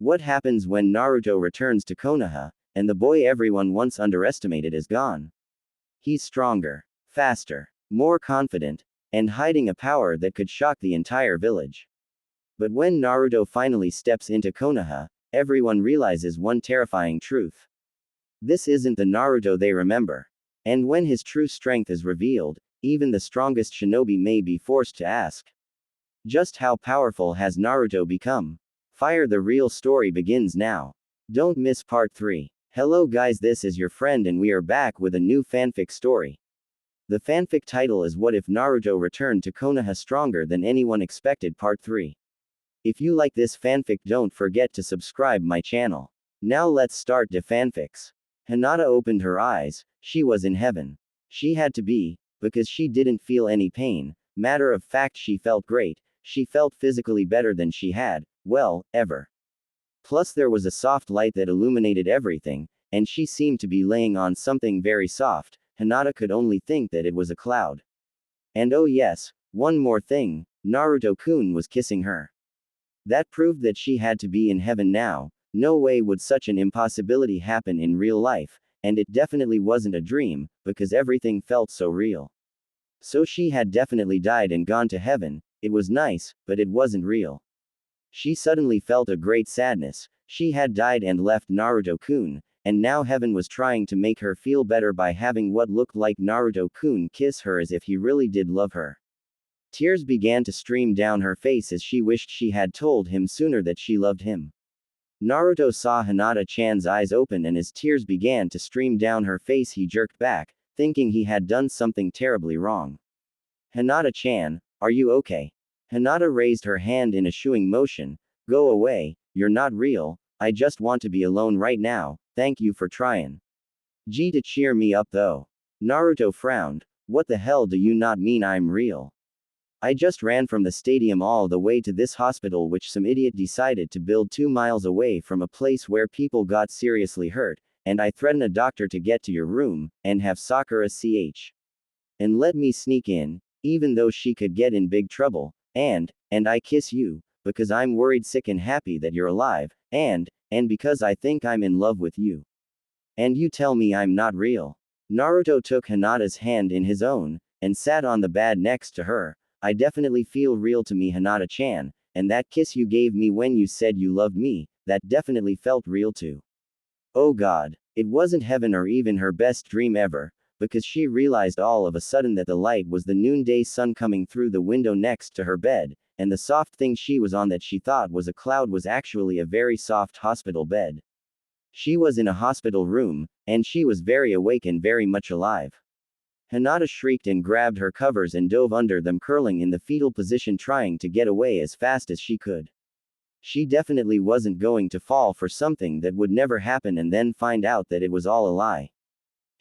What happens when Naruto returns to Konoha, and the boy everyone once underestimated is gone? He's stronger, faster, more confident, and hiding a power that could shock the entire village. But when Naruto finally steps into Konoha, everyone realizes one terrifying truth. This isn't the Naruto they remember. And when his true strength is revealed, even the strongest shinobi may be forced to ask, just how powerful has Naruto become? Fire, the real story begins now. Don't miss part 3. Hello guys, this is your friend and we are back with a new fanfic story. The fanfic title is What If Naruto Returned to Konoha Stronger Than Anyone Expected Part 3. If you like this fanfic, don't forget to subscribe my channel. Now let's start the fanfics. Hinata opened her eyes. She was in heaven. She had to be, because she didn't feel any pain. Matter of fact, she felt great. She felt physically better than she had, well, ever. Plus there was a soft light that illuminated everything, and she seemed to be laying on something very soft. Hinata could only think that it was a cloud. And oh yes, one more thing, Naruto-kun was kissing her. That proved that she had to be in heaven now. No way would such an impossibility happen in real life, and it definitely wasn't a dream, because everything felt so real. So she had definitely died and gone to heaven. It was nice, but it wasn't real. She suddenly felt a great sadness. She had died and left Naruto-kun, and now heaven was trying to make her feel better by having what looked like Naruto-kun kiss her as if he really did love her. Tears began to stream down her face as she wished she had told him sooner that she loved him. Naruto saw Hinata-chan's eyes open and as tears began to stream down her face he jerked back, thinking he had done something terribly wrong. Hinata-chan, are you okay? Hinata raised her hand in a shooing motion. Go away, you're not real, I just want to be alone right now, thank you for trying. Gee, to cheer me up though. Naruto frowned. What the hell do you not mean I'm real? I just ran from the stadium all the way to this hospital which some idiot decided to build 2 miles away from a place where people got seriously hurt, and I threatened a doctor to get to your room, and have Sakura ch. And let me sneak in, even though she could get in big trouble, and I kiss you, because I'm worried sick and happy that you're alive, and because I think I'm in love with you. And you tell me I'm not real. Naruto took Hinata's hand in his own, and sat on the bed next to her. I definitely feel real to me, Hinata-chan, and that kiss you gave me when you said you loved me, that definitely felt real too. Oh god, it wasn't heaven or even her best dream ever, because she realized all of a sudden that the light was the noonday sun coming through the window next to her bed, and the soft thing she was on that she thought was a cloud was actually a very soft hospital bed. She was in a hospital room, and she was very awake and very much alive. Hinata shrieked and grabbed her covers and dove under them, curling in the fetal position, trying to get away as fast as she could. She definitely wasn't going to fall for something that would never happen and then find out that it was all a lie.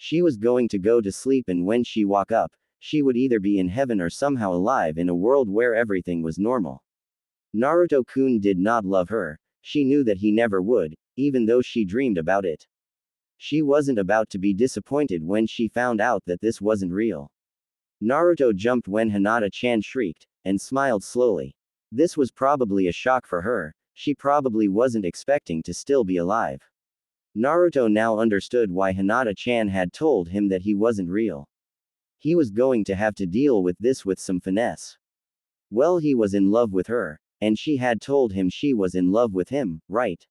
She was going to go to sleep, and when she woke up, she would either be in heaven or somehow alive in a world where everything was normal. Naruto-kun did not love her. She knew that he never would, even though she dreamed about it. She wasn't about to be disappointed when she found out that this wasn't real. Naruto jumped when Hinata-chan shrieked, and smiled slowly. This was probably a shock for her. She probably wasn't expecting to still be alive. Naruto now understood why Hinata-chan had told him that he wasn't real. He was going to have to deal with this with some finesse. Well, he was in love with her, and she had told him she was in love with him, right?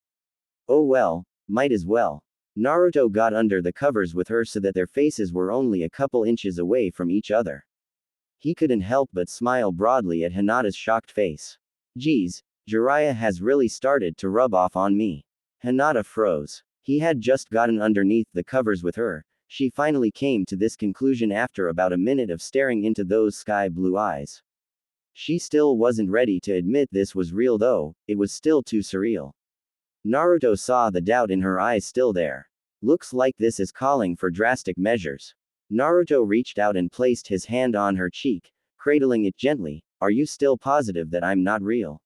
Oh well, might as well. Naruto got under the covers with her so that their faces were only a couple inches away from each other. He couldn't help but smile broadly at Hinata's shocked face. Geez, Jiraiya has really started to rub off on me. Hinata froze. He had just gotten underneath the covers with her. She finally came to this conclusion after about a minute of staring into those sky blue eyes. She still wasn't ready to admit this was real though, it was still too surreal. Naruto saw the doubt in her eyes still there. Looks like this is calling for drastic measures. Naruto reached out and placed his hand on her cheek, cradling it gently. Are you still positive that I'm not real?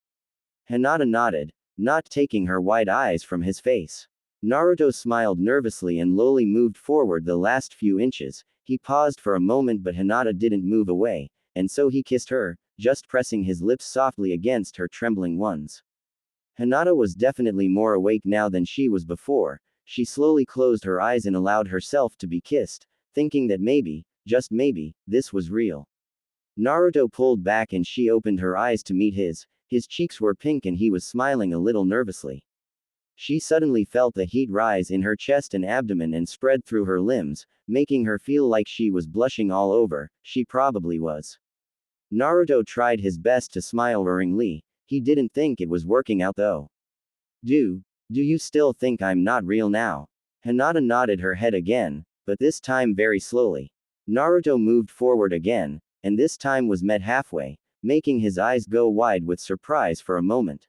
Hinata nodded, not taking her wide eyes from his face. Naruto smiled nervously and lowly moved forward the last few inches. He paused for a moment, but Hinata didn't move away, and so he kissed her, just pressing his lips softly against her trembling ones. Hinata was definitely more awake now than she was before. She slowly closed her eyes and allowed herself to be kissed, thinking that maybe, just maybe, this was real. Naruto pulled back and she opened her eyes to meet his. His cheeks were pink and he was smiling a little nervously. She suddenly felt the heat rise in her chest and abdomen and spread through her limbs, making her feel like she was blushing all over. She probably was. Naruto tried his best to smile worryingly. He didn't think it was working out though. Do you still think I'm not real now? Hinata nodded her head again, but this time very slowly. Naruto moved forward again, and this time was met halfway, making his eyes go wide with surprise for a moment.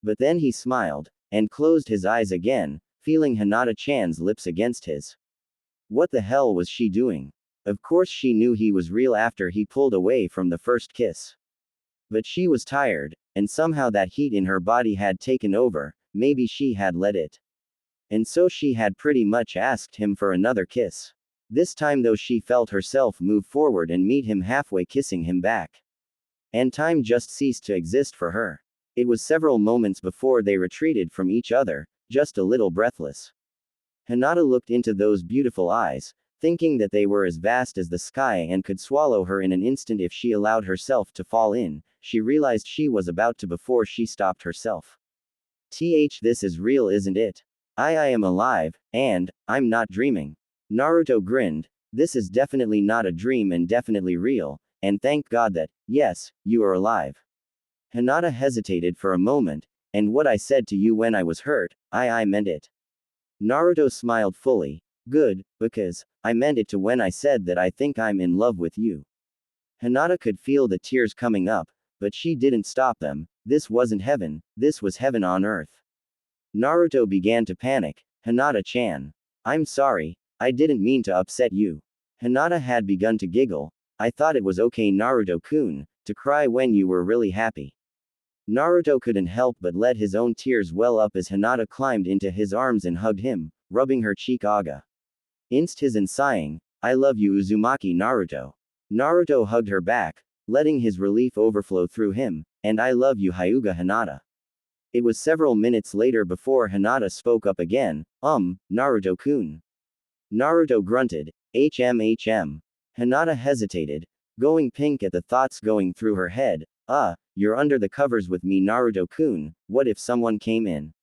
But then he smiled, and closed his eyes again, feeling Hinata-chan's lips against his. What the hell was she doing? Of course she knew he was real after he pulled away from the first kiss. But she was tired, and somehow that heat in her body had taken over, maybe she had let it. And so she had pretty much asked him for another kiss. This time though she felt herself move forward and meet him halfway, kissing him back. And time just ceased to exist for her. It was several moments before they retreated from each other, just a little breathless. Hinata looked into those beautiful eyes, thinking that they were as vast as the sky and could swallow her in an instant if she allowed herself to fall in. She realized she was about to before she stopped herself. This is real, isn't it? I am alive, and I'm not dreaming. Naruto grinned. This is definitely not a dream and definitely real, and thank God that, yes, you are alive. Hinata hesitated for a moment, and what I said to you when I was hurt, I meant it. Naruto smiled fully. Good, because I meant it to when I said that I think I'm in love with you. Hinata could feel the tears coming up, but she didn't stop them. This wasn't heaven, this was heaven on earth. Naruto began to panic. Hinata-chan. I'm sorry, I didn't mean to upset you. Hinata had begun to giggle. I thought it was okay, Naruto-kun, to cry when you were really happy. Naruto couldn't help but let his own tears well up as Hinata climbed into his arms and hugged him, rubbing her cheek his and sighing, I love you Uzumaki Naruto. Naruto hugged her back, letting his relief overflow through him, and I love you Hyuga Hinata. It was several minutes later before Hinata spoke up again, Naruto-kun. Naruto grunted, HM. Hinata hesitated, going pink at the thoughts going through her head, you're under the covers with me Naruto-kun, what if someone came in?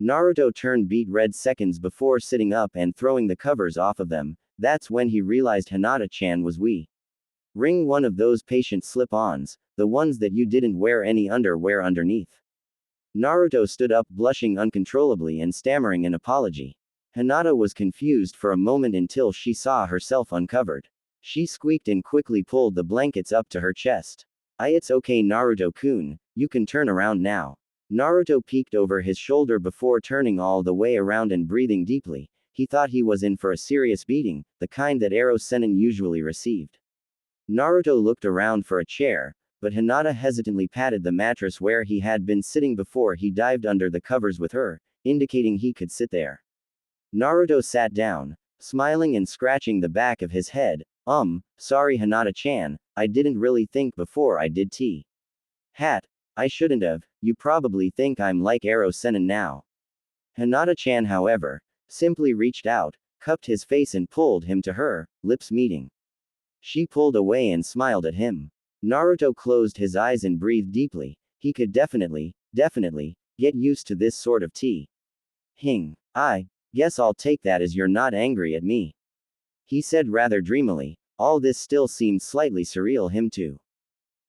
Naruto turned beet red seconds before sitting up and throwing the covers off of them. That's when he realized Hinata-chan was wearing one of those patient slip-ons, the ones that you didn't wear any underwear underneath. Naruto stood up blushing uncontrollably and stammering an apology. Hinata was confused for a moment until she saw herself uncovered. She squeaked and quickly pulled the blankets up to her chest. It's okay Naruto-kun, you can turn around now. Naruto peeked over his shoulder before turning all the way around and breathing deeply. He thought he was in for a serious beating, the kind that Ero Sennin usually received. Naruto looked around for a chair, but Hinata hesitantly patted the mattress where he had been sitting before he dived under the covers with her, indicating he could sit there. Naruto sat down, smiling and scratching the back of his head. Sorry Hinata-chan, I didn't really think before I did I shouldn't have, you probably think I'm like Ero Sennin now. Hinata-chan however, simply reached out, cupped his face and pulled him to her, lips meeting. She pulled away and smiled at him. Naruto closed his eyes and breathed deeply. He could definitely get used to this sort of I guess I'll take that as you're not angry at me. He said rather dreamily. All this still seemed slightly surreal him too.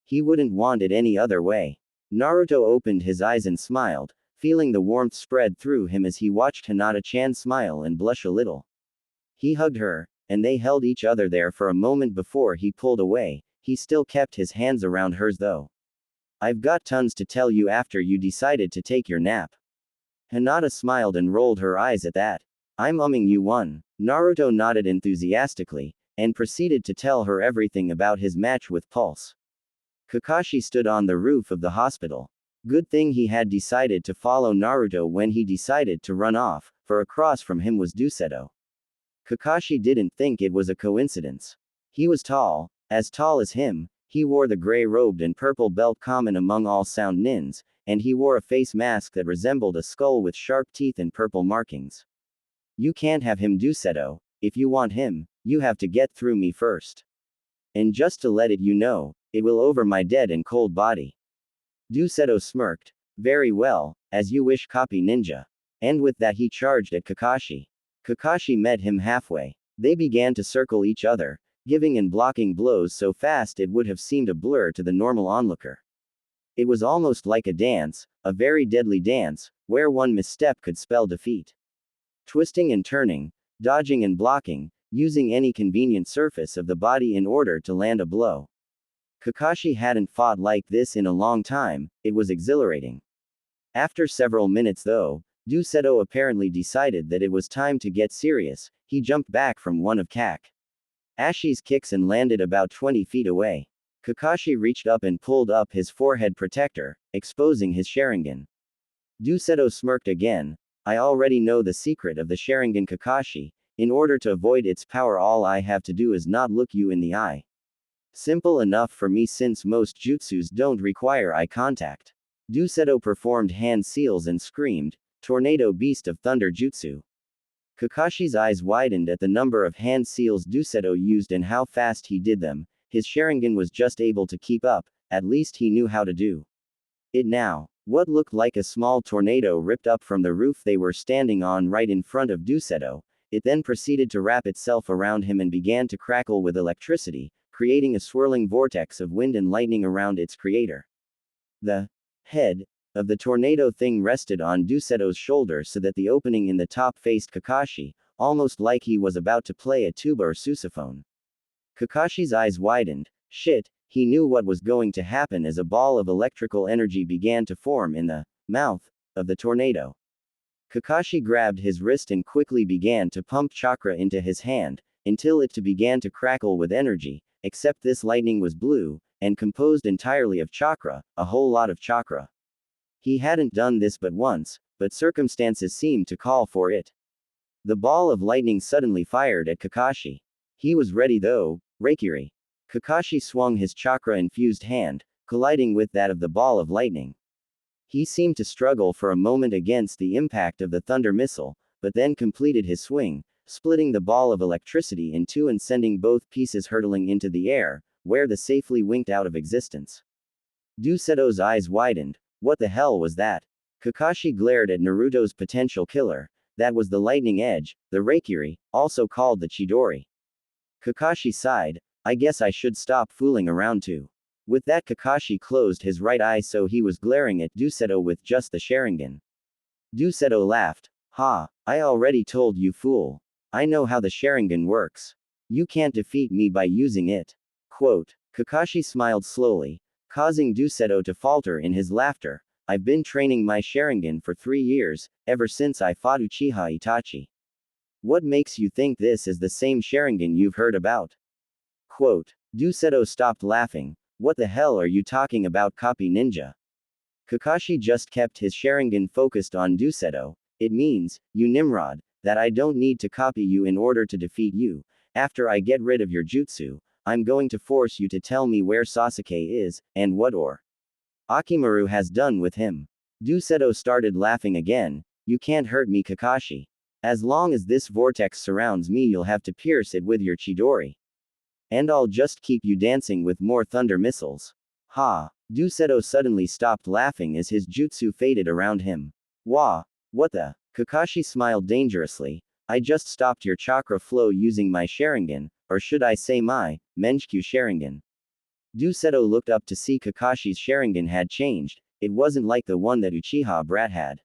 He wouldn't want it any other way. Naruto opened his eyes and smiled, feeling the warmth spread through him as he watched Hinata-chan smile and blush a little. He hugged her, and they held each other there for a moment before he pulled away. He still kept his hands around hers though. I've got tons to tell you after you decided to take your nap. Hinata smiled and rolled her eyes at that. I'm you one. Naruto nodded enthusiastically, and proceeded to tell her everything about his match with Pulse. Kakashi stood on the roof of the hospital. Good thing he had decided to follow Naruto when he decided to run off, for across from him was Duseto. Kakashi didn't think it was a coincidence. He was tall as him, he wore the gray robed and purple belt common among all sound nins, and he wore a face mask that resembled a skull with sharp teeth and purple markings. You can't have him, Dusetto. If you want him, you have to get through me first. And just to let you know, it will over my dead and cold body. Dusetto smirked. Very well, as you wish, copy ninja. And with that he charged at Kakashi. Kakashi met him halfway. They began to circle each other, giving and blocking blows so fast it would have seemed a blur to the normal onlooker. It was almost like a dance, a very deadly dance, where one misstep could spell defeat. Twisting and turning, dodging and blocking, using any convenient surface of the body in order to land a blow. Kakashi hadn't fought like this in a long time. It was exhilarating. After several minutes though, Dusetto apparently decided that it was time to get serious. He jumped back from one of Kakashi's kicks and landed about 20 feet away. Kakashi reached up and pulled up his forehead protector, exposing his Sharingan. Dusetto smirked again. I already know the secret of the Sharingan, Kakashi. In order to avoid its power, all I have to do is not look you in the eye. Simple enough for me since most jutsus don't require eye contact. Dusetto performed hand seals and screamed, Tornado Beast of Thunder Jutsu. Kakashi's eyes widened at the number of hand seals Dusetto used and how fast he did them. His Sharingan was just able to keep up, at least he knew how to do it now. What looked like a small tornado ripped up from the roof they were standing on right in front of Dusetto. It then proceeded to wrap itself around him and began to crackle with electricity, creating a swirling vortex of wind and lightning around its creator. The head of the tornado thing rested on Dusetto's shoulder so that the opening in the top faced Kakashi, almost like he was about to play a tuba or sousaphone. Kakashi's eyes widened. Shit, he knew what was going to happen as a ball of electrical energy began to form in the mouth of the tornado. Kakashi grabbed his wrist and quickly began to pump chakra into his hand, until it began to crackle with energy, except this lightning was blue, and composed entirely of chakra, a whole lot of chakra. He hadn't done this but once, but circumstances seemed to call for it. The ball of lightning suddenly fired at Kakashi. He was ready though. Reikiri. Kakashi swung his chakra-infused hand, colliding with that of the ball of lightning. He seemed to struggle for a moment against the impact of the thunder missile, but then completed his swing, splitting the ball of electricity in two and sending both pieces hurtling into the air, where they safely winked out of existence. Dusetto's eyes widened. What the hell was that? Kakashi glared at Naruto's potential killer. That was the lightning edge, the Reikiri, also called the Chidori. Kakashi sighed. I guess I should stop fooling around too. With that, Kakashi closed his right eye so he was glaring at Dusetto with just the Sharingan. Dusetto laughed. Ha, I already told you, fool. I know how the Sharingan works. You can't defeat me by using it. Quote. Kakashi smiled slowly, causing Dusetto to falter in his laughter. I've been training my Sharingan for 3 years, ever since I fought Uchiha Itachi. What makes you think this is the same Sharingan you've heard about? Quote. Dusetto stopped laughing. What the hell are you talking about, copy ninja? Kakashi just kept his Sharingan focused on Dusetto. It means, you Nimrod, that I don't need to copy you in order to defeat you. After I get rid of your jutsu, I'm going to force you to tell me where Sasuke is, and what Akimaru has done with him. Dusetto started laughing again. You can't hurt me, Kakashi. As long as this vortex surrounds me, you'll have to pierce it with your Chidori. And I'll just keep you dancing with more thunder missiles. Ha! Dusetto suddenly stopped laughing as his jutsu faded around him. Wah! What the? Kakashi smiled dangerously. I just stopped your chakra flow using my Sharingan, or should I say my Menchikyu Sharingan. Dusetto looked up to see Kakashi's Sharingan had changed. It wasn't like the one that Uchiha Brat had.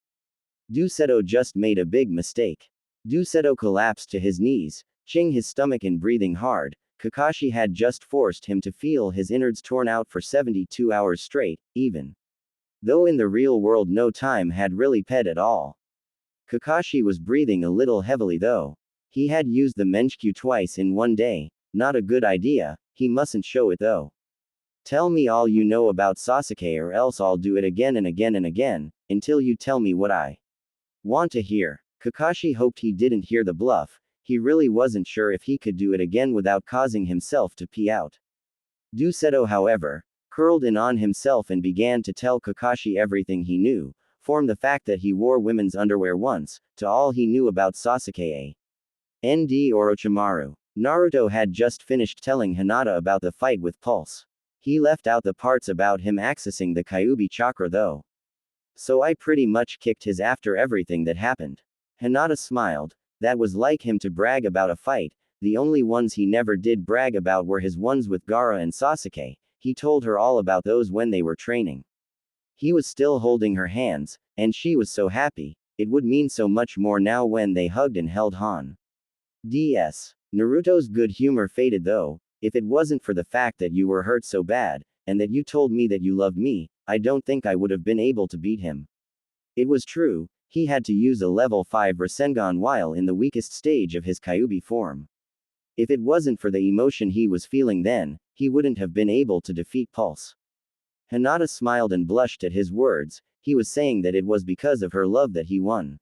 Dusetto just made a big mistake. Dusetto collapsed to his knees, ching his stomach and breathing hard. Kakashi had just forced him to feel his innards torn out for 72 hours straight, even though in the real world no time had really passed at all. Kakashi was breathing a little heavily though. He had used the Menchikyu twice in one day. Not a good idea. He mustn't show it though. Tell me all you know about Sasuke or else I'll do it again and again and again, until you tell me what I want to hear. Kakashi hoped he didn't hear the bluff. He really wasn't sure if he could do it again without causing himself to pee out. Dusetto, however, curled in on himself and began to tell Kakashi everything he knew, from the fact that he wore women's underwear once, to all he knew about Sasuke. Nd Orochimaru. Naruto had just finished telling Hinata about the fight with Pulse. He left out the parts about him accessing the Kyuubi chakra though. So I pretty much kicked his after everything that happened. Hinata smiled. That was like him to brag about a fight. The only ones he never did brag about were his ones with Gaara and Sasuke. He told her all about those when they were training. He was still holding her hands, and she was so happy. It would mean so much more now when they hugged and held Han. DS. Naruto's good humor faded though. If it wasn't for the fact that you were hurt so bad, and that you told me that you loved me, I don't think I would have been able to beat him. It was true, he had to use a level 5 Rasengan while in the weakest stage of his Kyuubi form. If it wasn't for the emotion he was feeling then, he wouldn't have been able to defeat Pulse. Hinata smiled and blushed at his words. He was saying that it was because of her love that he won.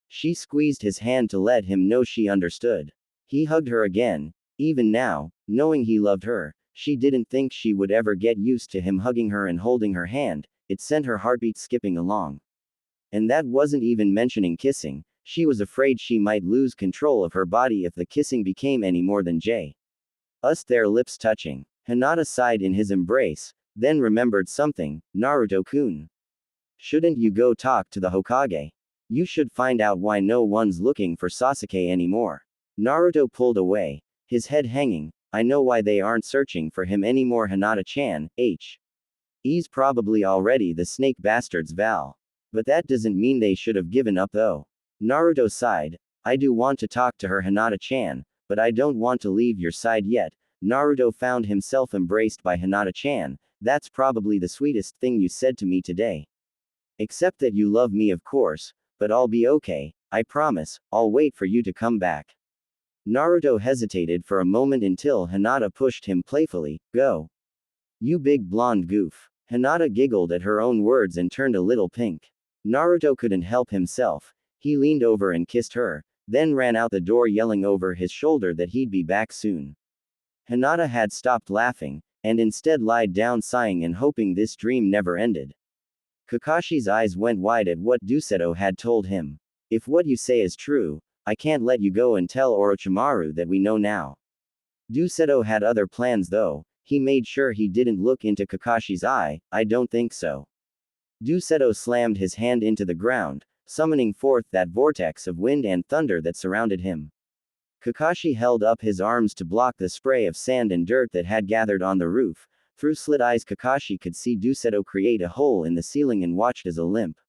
She squeezed his hand to let him know she understood. He hugged her again. Even now, knowing he loved her, she didn't think she would ever get used to him hugging her and holding her hand. It sent her heartbeat skipping along. And that wasn't even mentioning kissing. She was afraid she might lose control of her body if the kissing became any more than their lips touching. Hinata sighed in his embrace, then remembered something. Naruto-kun. Shouldn't you go talk to the Hokage? You should find out why no one's looking for Sasuke anymore. Naruto pulled away, his head hanging. I know why they aren't searching for him anymore. Hinata-chan, he's probably already the snake bastard's Val. But that doesn't mean they should have given up though. Naruto sighed. I do want to talk to her, Hinata-chan, but I don't want to leave your side yet. Naruto found himself embraced by Hinata-chan. That's probably the sweetest thing you said to me today. Except that you love me, of course, but I'll be okay. I promise, I'll wait for you to come back. Naruto hesitated for a moment until Hinata pushed him playfully. Go. You big blonde goof. Hinata giggled at her own words and turned a little pink. Naruto couldn't help himself. He leaned over and kissed her, then ran out the door yelling over his shoulder that he'd be back soon. Hinata had stopped laughing, and instead lied down sighing and hoping this dream never ended. Kakashi's eyes went wide at what Duseto had told him. If what you say is true, I can't let you go and tell Orochimaru that we know now. Duseto had other plans though. He made sure he didn't look into Kakashi's eye. I don't think so. Duseto slammed his hand into the ground, summoning forth that vortex of wind and thunder that surrounded him. Kakashi held up his arms to block the spray of sand and dirt that had gathered on the roof. Through slit eyes Kakashi could see Duseto create a hole in the ceiling and watched as a limp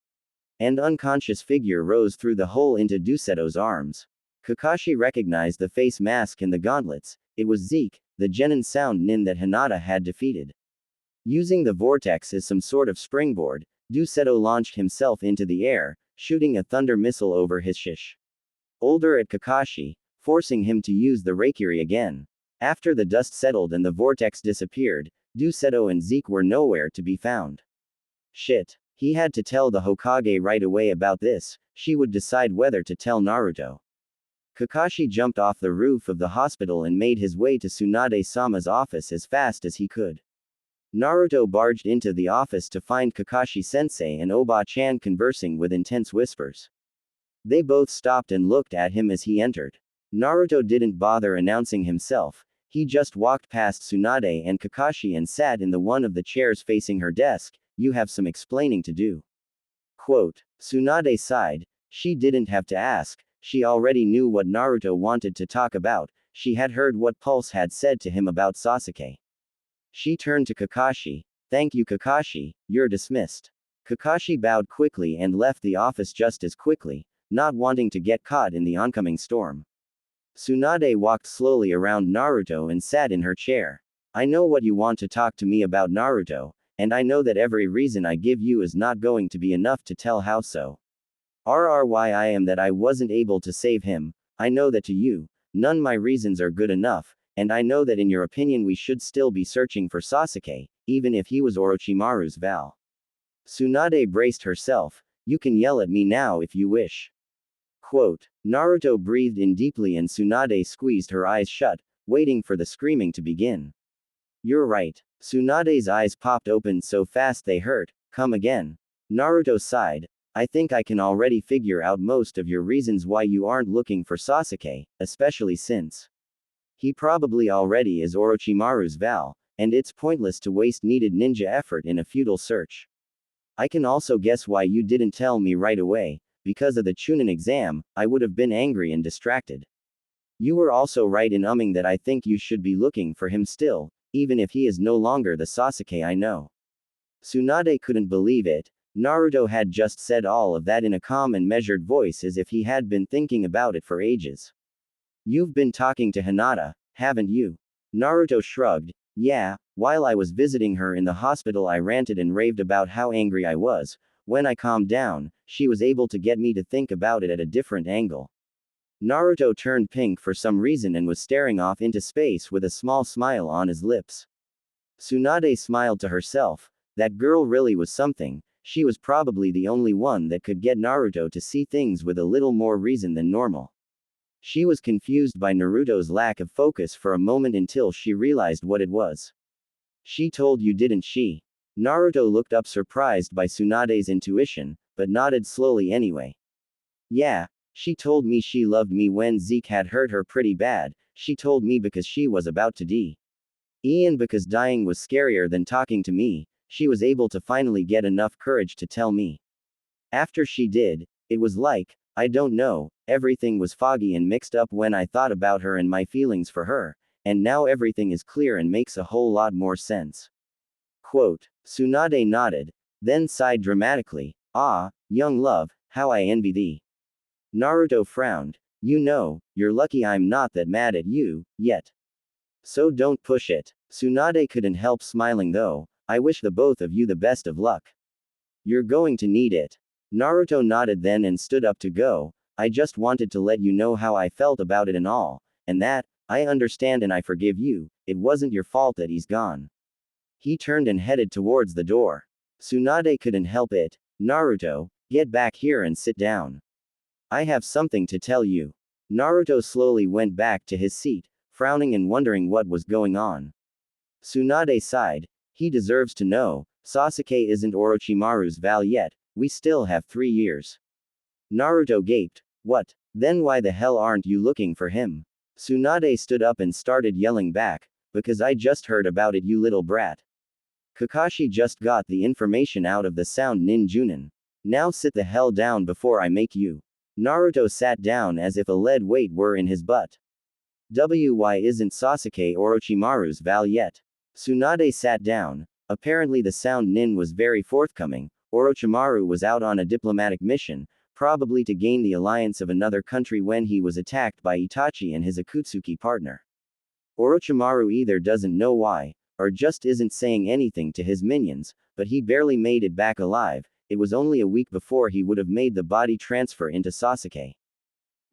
and unconscious figure rose through the hole into Duseto's arms. Kakashi recognized the face mask and the gauntlets. It was Zeke, the Genin sound nin that Hinata had defeated. Using the vortex as some sort of springboard, Duseto launched himself into the air, shooting a thunder missile over his shoulder at Kakashi, forcing him to use the Raikiri again. After the dust settled and the vortex disappeared, Duseto and Zeke were nowhere to be found. Shit. He had to tell the Hokage right away about this. She would decide whether to tell Naruto. Kakashi jumped off the roof of the hospital and made his way to Tsunade-sama's office as fast as he could. Naruto barged into the office to find Kakashi-sensei and Oba-chan conversing with intense whispers. They both stopped and looked at him as he entered. Naruto didn't bother announcing himself. He just walked past Tsunade and Kakashi and sat in the one of the chairs facing her desk. You have some explaining to do. Quote. Tsunade sighed. She didn't have to ask. She already knew what Naruto wanted to talk about. She had heard what Pulse had said to him about Sasuke. She turned to Kakashi. Thank you, Kakashi, you're dismissed. Kakashi bowed quickly and left the office just as quickly, not wanting to get caught in the oncoming storm. Tsunade walked slowly around Naruto and sat in her chair. I know what you want to talk to me about, Naruto, and I know that every reason I give you is not going to be enough to tell how so. RRY I am that I wasn't able to save him. I know that to you, none my reasons are good enough, and I know that in your opinion we should still be searching for Sasuke, even if he was Orochimaru's Val. Tsunade braced herself. You can yell at me now if you wish. Quote. Naruto breathed in deeply and Tsunade squeezed her eyes shut, waiting for the screaming to begin. You're right. Tsunade's eyes popped open so fast they hurt. Come again. Naruto sighed. I think I can already figure out most of your reasons why you aren't looking for Sasuke, especially since he probably already is Orochimaru's Val, and it's pointless to waste needed ninja effort in a futile search. I can also guess why you didn't tell me right away. Because of the Chunin exam, I would have been angry and distracted. You were also right in umming that I think you should be looking for him still, even if he is no longer the Sasuke I know. Tsunade couldn't believe it. Naruto had just said all of that in a calm and measured voice as if he had been thinking about it for ages. You've been talking to Hinata, haven't you? Naruto shrugged. Yeah, while I was visiting her in the hospital I ranted and raved about how angry I was. When I calmed down, she was able to get me to think about it at a different angle. Naruto turned pink for some reason and was staring off into space with a small smile on his lips. Tsunade smiled to herself. That girl really was something. She was probably the only one that could get Naruto to see things with a little more reason than normal. She was confused by Naruto's lack of focus for a moment until she realized what it was. She told you, didn't she? Naruto looked up surprised by Tsunade's intuition, but nodded slowly anyway. Yeah, she told me she loved me when Zeke had hurt her pretty bad. She told me because she was about to die. And because dying was scarier than talking to me, she was able to finally get enough courage to tell me. After she did, it was like, I don't know, everything was foggy and mixed up when I thought about her and my feelings for her, and now everything is clear and makes a whole lot more sense. Quote. Tsunade nodded, then sighed dramatically. Ah, young love, how I envy thee. Naruto frowned. You know, you're lucky I'm not that mad at you, yet. So don't push it. Tsunade couldn't help smiling though. I wish the both of you the best of luck. You're going to need it. Naruto nodded then and stood up to go. I just wanted to let you know how I felt about it and all, and that, I understand and I forgive you, it wasn't your fault that he's gone. He turned and headed towards the door. Tsunade couldn't help it. Naruto, get back here and sit down. I have something to tell you. Naruto slowly went back to his seat, frowning and wondering what was going on. Tsunade sighed. He deserves to know. Sasuke isn't Orochimaru's Val yet. We still have 3 years. Naruto gaped. What? Then why the hell aren't you looking for him? Tsunade stood up and started yelling back. Because I just heard about it, you little brat. Kakashi just got the information out of the sound ninjunin. Now sit the hell down before I make you. Naruto sat down as if a lead weight were in his butt. Why isn't Sasuke Orochimaru's Val yet? Tsunade sat down. Apparently the sound nin was very forthcoming. Orochimaru was out on a diplomatic mission, probably to gain the alliance of another country when he was attacked by Itachi and his Akatsuki partner. Orochimaru either doesn't know why, or just isn't saying anything to his minions, but he barely made it back alive. It was only a week before he would have made the body transfer into Sasuke.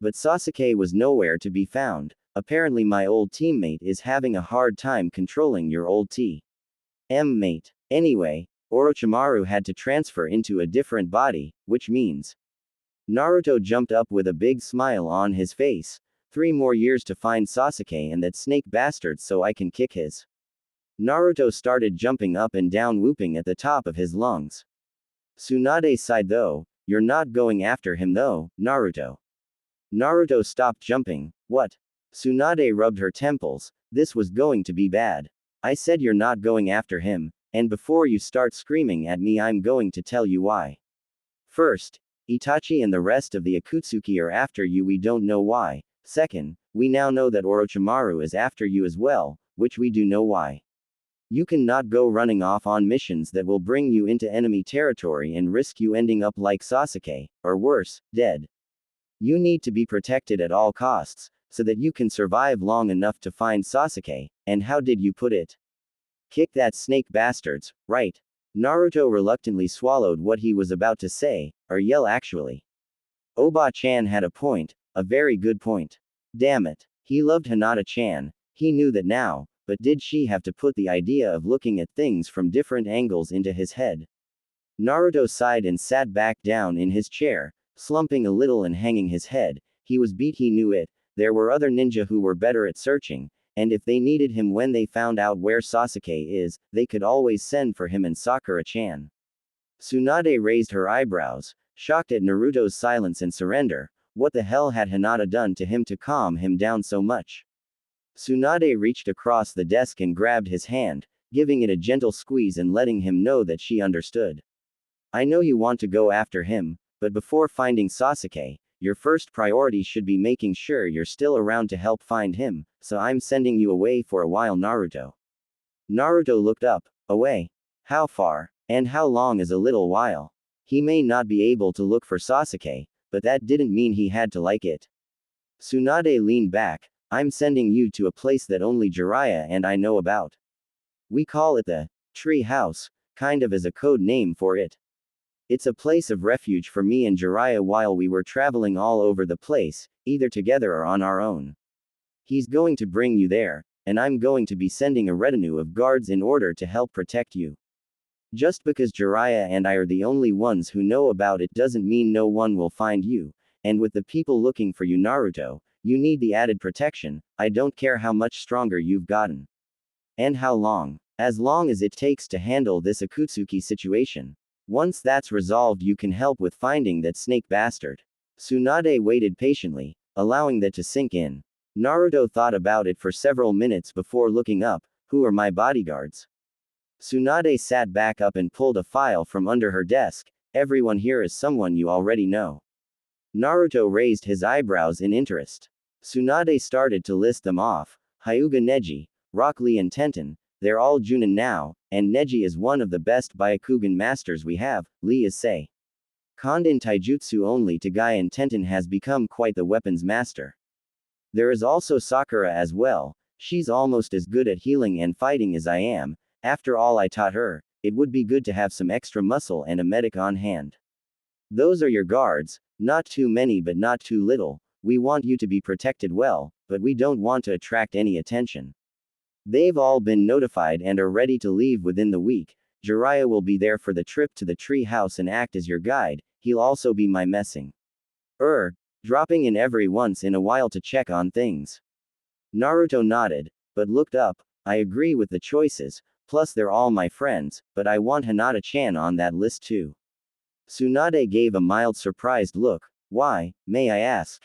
But Sasuke was nowhere to be found. Apparently my old teammate is having a hard time controlling your old mate. Anyway, Orochimaru had to transfer into a different body, which means. Naruto jumped up with a big smile on his face. 3 more years to find Sasuke and that snake bastard so I can kick his. Naruto started jumping up and down, whooping at the top of his lungs. Tsunade sighed though. You're not going after him though, Naruto. Naruto stopped jumping. What? Tsunade rubbed her temples. This was going to be bad. I said you're not going after him, and before you start screaming at me I'm going to tell you why. First, Itachi and the rest of the Akatsuki are after you, we don't know why. Second, we now know that Orochimaru is after you as well, which we do know why. You cannot go running off on missions that will bring you into enemy territory and risk you ending up like Sasuke, or worse, dead. You need to be protected at all costs, so that you can survive long enough to find Sasuke, and how did you put it? Kick that snake bastards, right? Naruto reluctantly swallowed what he was about to say, or yell actually. Oba-chan had a point, a very good point. Damn it. He loved Hinata-chan, he knew that now, but did she have to put the idea of looking at things from different angles into his head? Naruto sighed and sat back down in his chair, slumping a little and hanging his head. He was beat, he knew it. There were other ninja who were better at searching, and if they needed him when they found out where Sasuke is, they could always send for him and Sakura-chan. Tsunade raised her eyebrows, shocked at Naruto's silence and surrender. What the hell had Hinata done to him to calm him down so much? Tsunade reached across the desk and grabbed his hand, giving it a gentle squeeze and letting him know that she understood. I know you want to go after him, but before finding Sasuke, your first priority should be making sure you're still around to help find him, so I'm sending you away for a while, Naruto. Naruto looked up. Away? How far? And how long is a little while? He may not be able to look for Sasuke, but that didn't mean he had to like it. Tsunade leaned back. I'm sending you to a place that only Jiraiya and I know about. We call it the Tree House, kind of as a code name for it. It's a place of refuge for me and Jiraiya while we were traveling all over the place, either together or on our own. He's going to bring you there, and I'm going to be sending a retinue of guards in order to help protect you. Just because Jiraiya and I are the only ones who know about it doesn't mean no one will find you, and with the people looking for you, Naruto, you need the added protection. I don't care how much stronger you've gotten. And how long. As long as it takes to handle this Akatsuki situation. Once that's resolved, you can help with finding that snake bastard. Tsunade waited patiently, allowing that to sink in. Naruto thought about it for several minutes before looking up. Who are my bodyguards? Tsunade sat back up and pulled a file from under her desk. Everyone here is someone you already know. Naruto raised his eyebrows in interest. Tsunade started to list them off. Hyuga Neji, Rock Lee and Tenten, they're all Junin now, and Neji is one of the best Byakugan masters we have, Lee is say. Kondin Taijutsu only Tagai and Tenten has become quite the weapons master. There is also Sakura as well. She's almost as good at healing and fighting as I am. After all I taught her, it would be good to have some extra muscle and a medic on hand. Those are your guards, not too many but not too little. We want you to be protected well, but we don't want to attract any attention. They've all been notified and are ready to leave within the week. Jiraiya will be there for the trip to the tree house and act as your guide. He'll also be my messing. Dropping in every once in a while to check on things. Naruto nodded, but looked up. I agree with the choices, plus they're all my friends, but I want Hinata-chan on that list too. Tsunade gave a mild surprised look. Why, may I ask?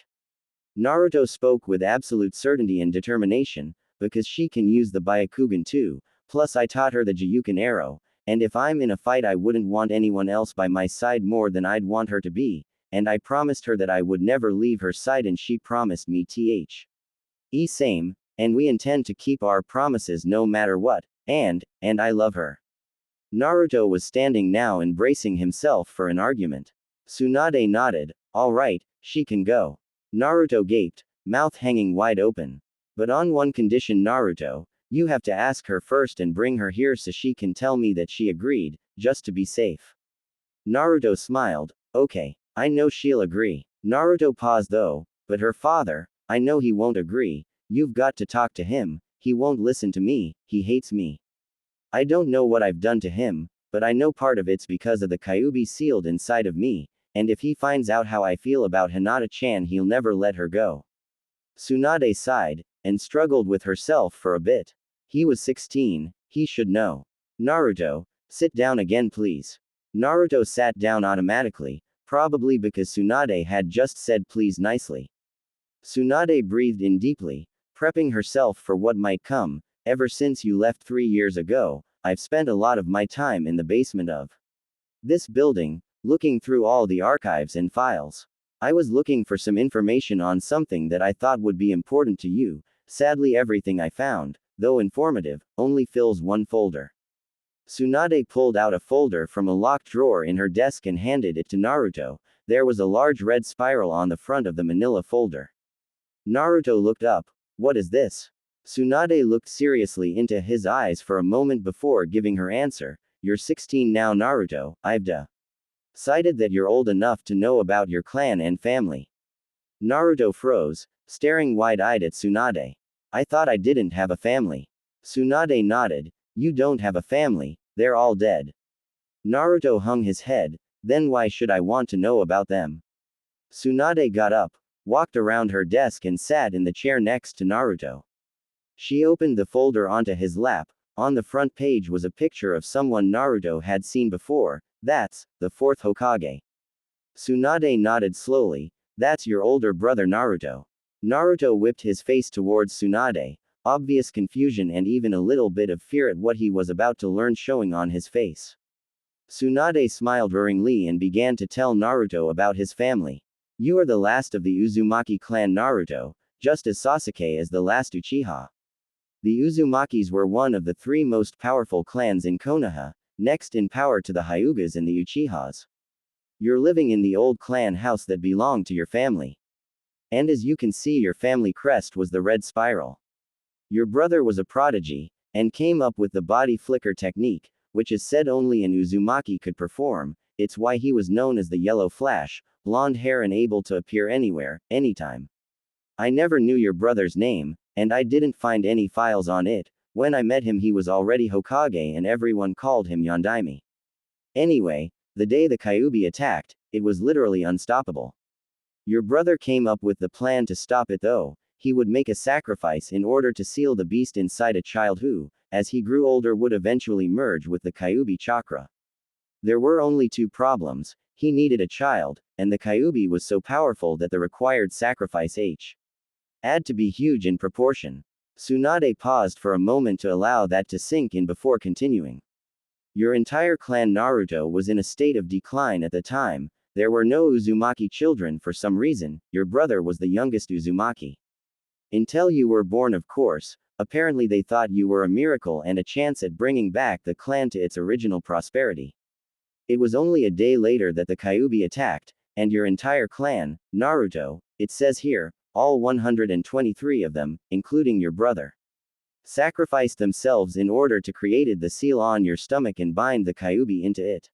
Naruto spoke with absolute certainty and determination, because she can use the Byakugan too, plus I taught her the Jiyuken arrow, and if I'm in a fight I wouldn't want anyone else by my side more than I'd want her to be, and I promised her that I would never leave her side and she promised me same, and we intend to keep our promises no matter what, and I love her. Naruto was standing now and bracing himself for an argument. Tsunade nodded. Alright, she can go. Naruto gaped, mouth hanging wide open. But on one condition, Naruto, you have to ask her first and bring her here so she can tell me that she agreed, just to be safe. Naruto smiled. Okay, I know she'll agree. Naruto paused though, but her father, I know he won't agree. You've got to talk to him. He won't listen to me, he hates me. I don't know what I've done to him, but I know part of it's because of the Kyuubi sealed inside of me, and if he finds out how I feel about Hinata-chan he'll never let her go. Tsunade sighed, and struggled with herself for a bit. He was 16, he should know. Naruto, sit down again please. Naruto sat down automatically, probably because Tsunade had just said please nicely. Tsunade breathed in deeply, prepping herself for what might come. Ever since you left 3 years ago, I've spent a lot of my time in the basement of this building, looking through all the archives and files. I was looking for some information on something that I thought would be important to you. Sadly, everything I found, though informative, only fills one folder. Tsunade pulled out a folder from a locked drawer in her desk and handed it to Naruto. There was a large red spiral on the front of the manila folder. Naruto looked up. What is this? Tsunade looked seriously into his eyes for a moment before giving her answer. You're 16 now, Naruto. I've decided that you're old enough to know about your clan and family. Naruto froze, staring wide-eyed at Tsunade. I thought I didn't have a family. Tsunade nodded. You don't have a family, they're all dead. Naruto hung his head. Then why should I want to know about them? Tsunade got up, walked around her desk and sat in the chair next to Naruto. She opened the folder onto his lap. On the front page was a picture of someone Naruto had seen before. That's the fourth Hokage. Tsunade nodded slowly. That's your older brother Naruto. Naruto whipped his face towards Tsunade, obvious confusion and even a little bit of fear at what he was about to learn showing on his face. Tsunade smiled winningly and began to tell Naruto about his family. You are the last of the Uzumaki clan Naruto, just as Sasuke is the last Uchiha. The Uzumakis were one of the three most powerful clans in Konoha, next in power to the Hyugas and the Uchihas. You're living in the old clan house that belonged to your family. And as you can see, your family crest was the red spiral. Your brother was a prodigy, and came up with the body flicker technique, which is said only an Uzumaki could perform. It's why he was known as the Yellow Flash, blonde hair and able to appear anywhere, anytime. I never knew your brother's name, and I didn't find any files on it. When I met him he was already Hokage and everyone called him Yondaime. Anyway, the day the Kyuubi attacked, it was literally unstoppable. Your brother came up with the plan to stop it though. He would make a sacrifice in order to seal the beast inside a child who, as he grew older, would eventually merge with the Kyuubi chakra. There were only two problems. He needed a child, and the Kyuubi was so powerful that the required sacrifice had to be huge in proportion. Tsunade paused for a moment to allow that to sink in before continuing. Your entire clan Naruto was in a state of decline at the time. There were no Uzumaki children for some reason. Your brother was the youngest Uzumaki. Until you were born, of course. Apparently they thought you were a miracle and a chance at bringing back the clan to its original prosperity. It was only a day later that the Kyuubi attacked, and your entire clan, Naruto, it says here, all 123 of them, including your brother, sacrificed themselves in order to create the seal on your stomach and bind the Kyuubi into it.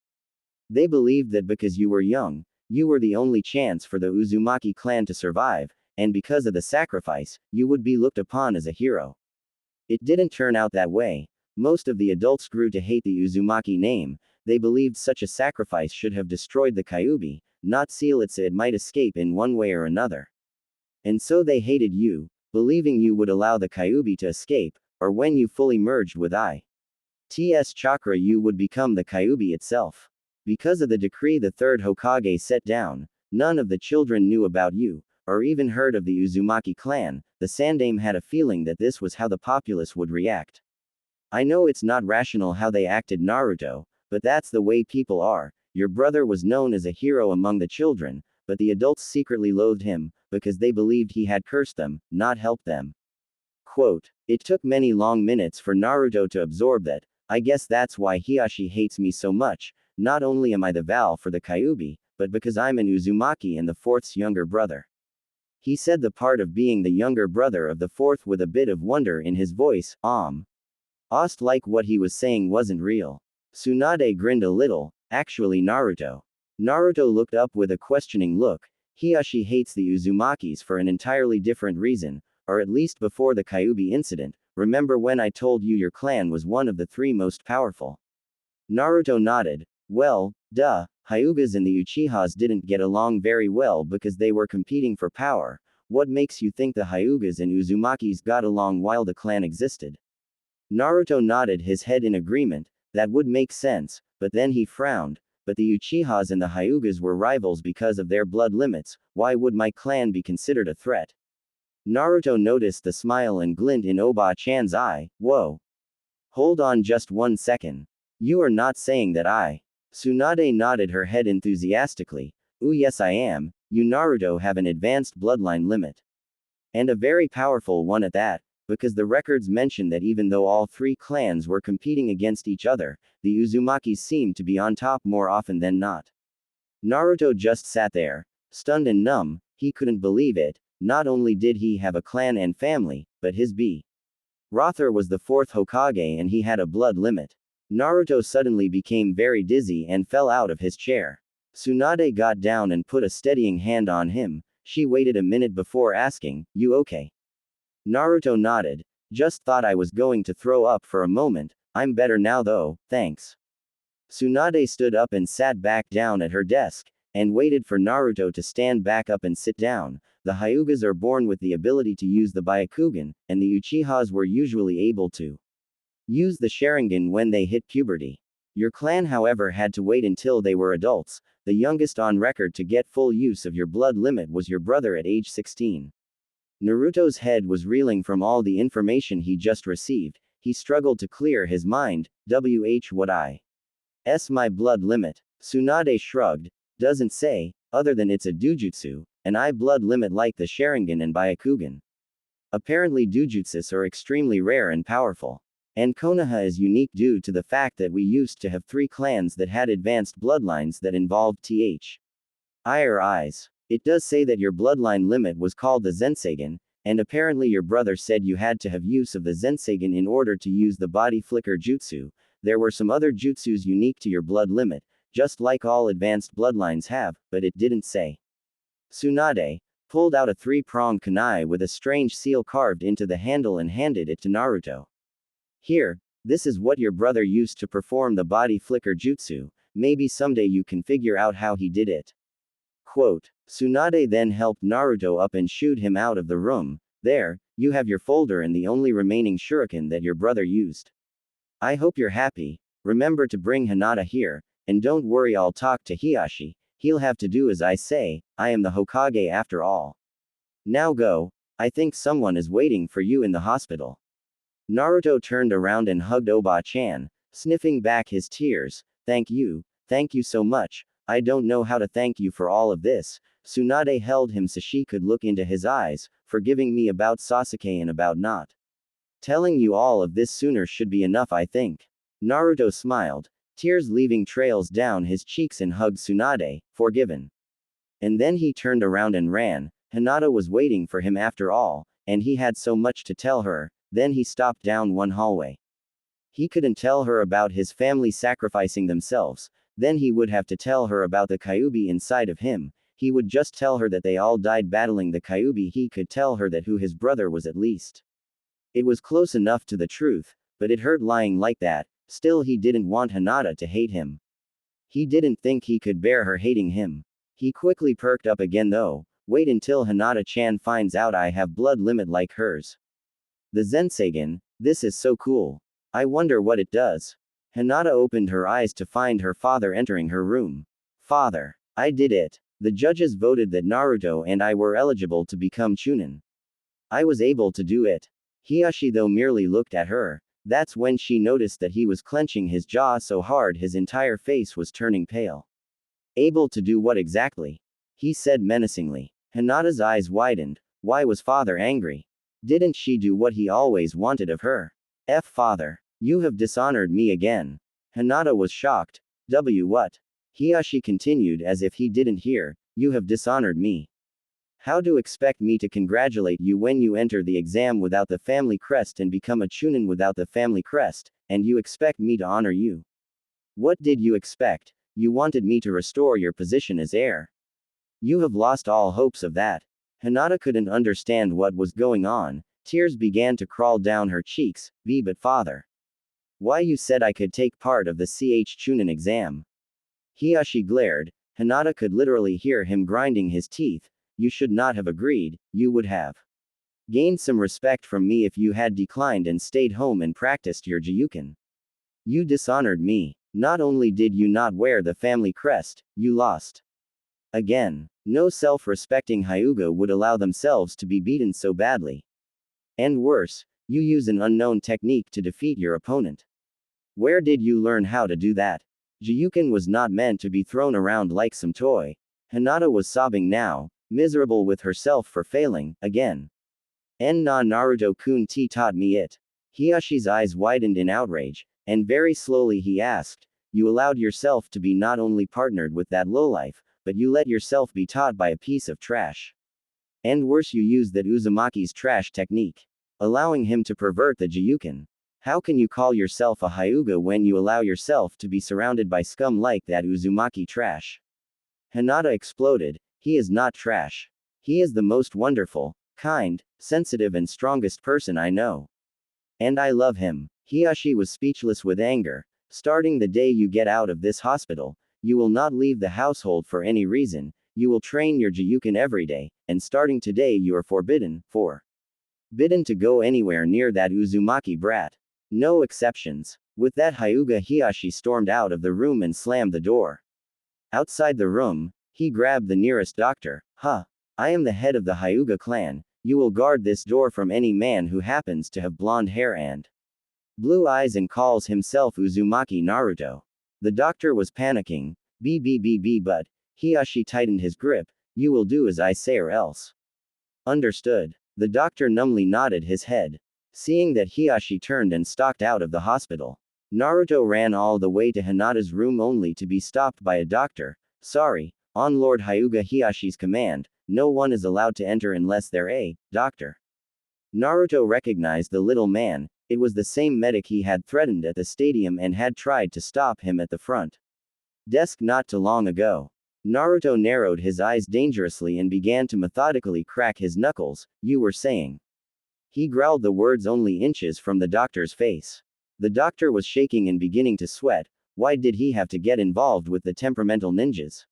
They believed that because you were young, you were the only chance for the Uzumaki clan to survive, and because of the sacrifice, you would be looked upon as a hero. It didn't turn out that way. Most of the adults grew to hate the Uzumaki name. They believed such a sacrifice should have destroyed the Kyuubi, not seal it so it might escape in one way or another. And so they hated you, believing you would allow the Kyuubi to escape, or when you fully merged with IT's chakra you would become the Kyuubi itself. Because of the decree the third Hokage set down, none of the children knew about you, or even heard of the Uzumaki clan. The Sandaime had a feeling that this was how the populace would react. I know it's not rational how they acted, Naruto, but that's the way people are. Your brother was known as a hero among the children, but the adults secretly loathed him, because they believed he had cursed them, not helped them. Quote, it took many long minutes for Naruto to absorb that. I guess that's why Hiashi hates me so much. Not only am I the Val for the Kyuubi, but because I'm an Uzumaki and the fourth's younger brother. He said the part of being the younger brother of the fourth with a bit of wonder in his voice, Ost like what he was saying wasn't real. Tsunade grinned a little. Actually, Naruto. Naruto looked up with a questioning look. Hiashi hates the Uzumakis for an entirely different reason, or at least before the Kyuubi incident. Remember when I told you your clan was one of the three most powerful? Naruto nodded. Well, duh, Hyugas and the Uchihas didn't get along very well because they were competing for power. What makes you think the Hyugas and Uzumakis got along while the clan existed? Naruto nodded his head in agreement. That would make sense, but then he frowned. But the Uchihas and the Hyugas were rivals because of their blood limits. Why would my clan be considered a threat? Naruto noticed the smile and glint in Oba-chan's eye. Whoa. Hold on just 1 second. You are not saying that Tsunade nodded her head enthusiastically. Ooh, yes I am. You Naruto have an advanced bloodline limit. And a very powerful one at that, because the records mention that even though all three clans were competing against each other, the Uzumakis seemed to be on top more often than not. Naruto just sat there, stunned and numb. He couldn't believe it. Not only did he have a clan and family, but his brother was the fourth Hokage and he had a blood limit. Naruto suddenly became very dizzy and fell out of his chair. Tsunade got down and put a steadying hand on him. She waited a minute before asking, you okay? Naruto nodded. Just thought I was going to throw up for a moment. I'm better now though, thanks. Tsunade stood up and sat back down at her desk, and waited for Naruto to stand back up and sit down, the Hyugas are born with the ability to use the Byakugan, and the Uchihas were usually able to use the Sharingan when they hit puberty. Your clan, however, had to wait until they were adults. The youngest on record to get full use of your blood limit was your brother at age 16. Naruto's head was reeling from all the information he just received. He struggled to clear his mind. What is my blood limit? Tsunade shrugged. Doesn't say, other than it's a dujutsu, an I blood limit like the Sharingan and Byakugan. Apparently dujutsus are extremely rare and powerful. And Konoha is unique due to the fact that we used to have 3 clans that had advanced bloodlines that involved eyes. It does say that your bloodline limit was called the Zensagen, and apparently your brother said you had to have use of the Zensagen in order to use the body flicker jutsu. There were some other jutsus unique to your blood limit, just like all advanced bloodlines have, but it didn't say. Tsunade pulled out a 3-pronged kunai with a strange seal carved into the handle and handed it to Naruto. Here, this is what your brother used to perform the body flicker jutsu. Maybe someday you can figure out how he did it. Quote. Tsunade then helped Naruto up and shooed him out of the room. There, you have your folder and the only remaining shuriken that your brother used. I hope you're happy. Remember to bring Hinata here, and don't worry, I'll talk to Hiashi. He'll have to do as I say. I am the Hokage after all. Now go. I think someone is waiting for you in the hospital. Naruto turned around and hugged Oba-chan, sniffing back his tears. Thank you so much. I don't know how to thank you for all of this. Tsunade held him so she could look into his eyes. Forgiving me about Sasuke and about not telling you all of this sooner should be enough, I think. Naruto smiled, tears leaving trails down his cheeks, and hugged Tsunade. Forgiven. And then he turned around and ran. Hinata was waiting for him after all, and he had so much to tell her. Then he stopped down one hallway. He couldn't tell her about his family sacrificing themselves. Then he would have to tell her about the Kyuubi inside of him. He would just tell her that they all died battling the Kyuubi. He could tell her that who his brother was at least. It was close enough to the truth, but it hurt lying like that. Still, he didn't want Hinata to hate him. He didn't think he could bear her hating him. He quickly perked up again though. Wait until Hinata-chan finds out I have blood limit like hers. The Zensagen, this is so cool. I wonder what it does. Hinata opened her eyes to find her father entering her room. Father, I did it. The judges voted that Naruto and I were eligible to become Chunin. I was able to do it. Hiashi though merely looked at her. That's when she noticed that he was clenching his jaw so hard his entire face was turning pale. Able to do what exactly? He said menacingly. Hinata's eyes widened. Why was father angry? Didn't she do what he always wanted of her? Father. You have dishonored me again. Hinata was shocked. What? Hiashi continued as if he didn't hear. You have dishonored me. How do you expect me to congratulate you when you enter the exam without the family crest and become a Chunin without the family crest, and you expect me to honor you? What did you expect? You wanted me to restore your position as heir. You have lost all hopes of that. Hinata couldn't understand what was going on. Tears began to crawl down her cheeks. But father. Why you said I could take part of the Chunin exam? Hiashi glared. Hinata could literally hear him grinding his teeth. You should not have agreed. You would have gained some respect from me if you had declined and stayed home and practiced your Jiyuken. You dishonored me. Not only did you not wear the family crest, you lost. Again. No self-respecting Hyuga would allow themselves to be beaten so badly. And worse, you use an unknown technique to defeat your opponent. Where did you learn how to do that? Jiyuken was not meant to be thrown around like some toy. Hinata was sobbing now, miserable with herself for failing, again. Na Naruto-kun taught me it. Hiyashi's eyes widened in outrage, and very slowly he asked, you allowed yourself to be not only partnered with that lowlife, but you let yourself be taught by a piece of trash. And worse, you used that Uzumaki's trash technique, allowing him to pervert the Jiyuken. How can you call yourself a Hyuga when you allow yourself to be surrounded by scum like that Uzumaki trash? Hinata exploded. He is not trash. He is the most wonderful, kind, sensitive and strongest person I know. And I love him. Hiashi was speechless with anger. Starting the day you get out of this hospital, you will not leave the household for any reason. You will train your Jiyuken every day, and starting today you are forbidden to go anywhere near that Uzumaki brat. No exceptions. With that, Hyuga Hiyashi stormed out of the room and slammed the door. Outside the room, he grabbed the nearest doctor. Huh. I am the head of the Hyuga clan. You will guard this door from any man who happens to have blonde hair and blue eyes and calls himself Uzumaki Naruto. The doctor was panicking. But Hiyashi tightened his grip. You will do as I say or else. Understood. The doctor numbly nodded his head. Seeing that Hiyashi turned and stalked out of the hospital, Naruto ran all the way to Hinata's room only to be stopped by a doctor. Sorry, on Lord Hyuga Hiyashi's command, no one is allowed to enter unless they're a doctor. Naruto recognized the little man. It was the same medic he had threatened at the stadium and had tried to stop him at the front desk not too long ago. Naruto narrowed his eyes dangerously and began to methodically crack his knuckles. You were saying. He growled the words only inches from the doctor's face. The doctor was shaking and beginning to sweat. Why did he have to get involved with the temperamental ninjas?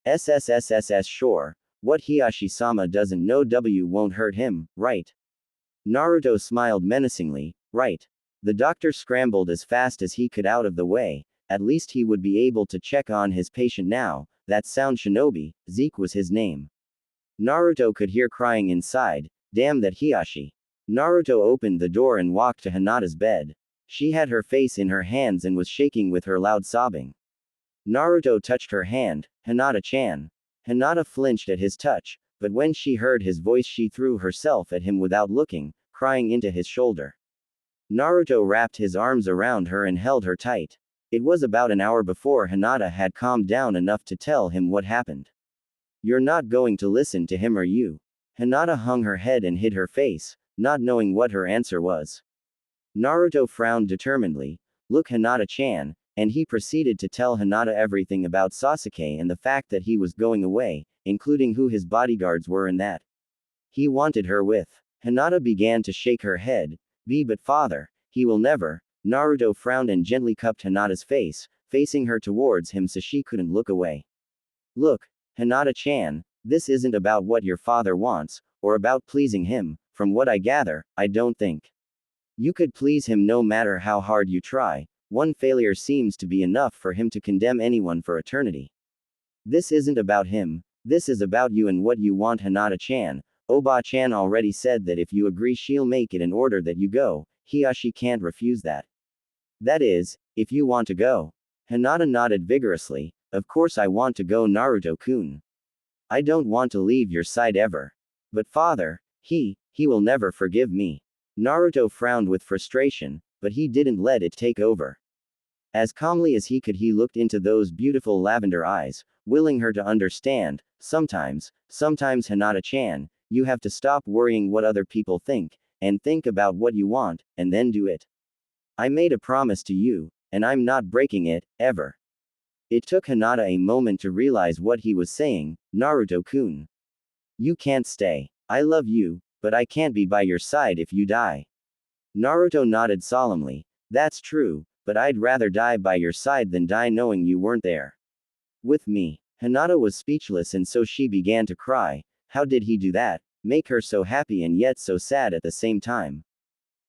SSSSS sure. What Hiyashi-sama doesn't know won't hurt him, right? Naruto smiled menacingly. Right. The doctor scrambled as fast as he could out of the way. At least he would be able to check on his patient now. That sound shinobi, Zeke was his name. Naruto could hear crying inside. Damn that Hiyashi. Naruto opened the door and walked to Hinata's bed. She had her face in her hands and was shaking with her loud sobbing. Naruto touched her hand. Hinata-chan. Hinata flinched at his touch, but when she heard his voice she threw herself at him without looking, crying into his shoulder. Naruto wrapped his arms around her and held her tight. It was about an hour before Hinata had calmed down enough to tell him what happened. You're not going to listen to him, are you? Hinata hung her head and hid her face, not knowing what her answer was. Naruto frowned determinedly. Look, Hinata-chan, and he proceeded to tell Hinata everything about Sasuke and the fact that he was going away, including who his bodyguards were and that he wanted her with. Hinata began to shake her head. But father, he will never. Naruto frowned and gently cupped Hinata's face, facing her towards him so she couldn't look away. Look, Hinata-chan, this isn't about what your father wants, or about pleasing him. From what I gather, I don't think you could please him no matter how hard you try. One failure seems to be enough for him to condemn anyone for eternity. This isn't about him, this is about you and what you want. Hinata-chan. Oba-chan already said that if you agree she'll make it an order that you go. Hiyashi can't refuse that. That is, if you want to go. Hinata nodded vigorously. Of course I want to go, Naruto-kun. I don't want to leave your side ever. But father, he will never forgive me. Naruto frowned with frustration, but he didn't let it take over. As calmly as he could, he looked into those beautiful lavender eyes, willing her to understand. Sometimes Hinata-chan, you have to stop worrying what other people think, and think about what you want, and then do it. I made a promise to you, and I'm not breaking it, ever. It took Hinata a moment to realize what he was saying. Naruto-kun. You can't stay. I love you, but I can't be by your side if you die. Naruto nodded solemnly. That's true, but I'd rather die by your side than die knowing you weren't there with me. Hinata was speechless and so she began to cry. How did he do that? Make her so happy and yet so sad at the same time.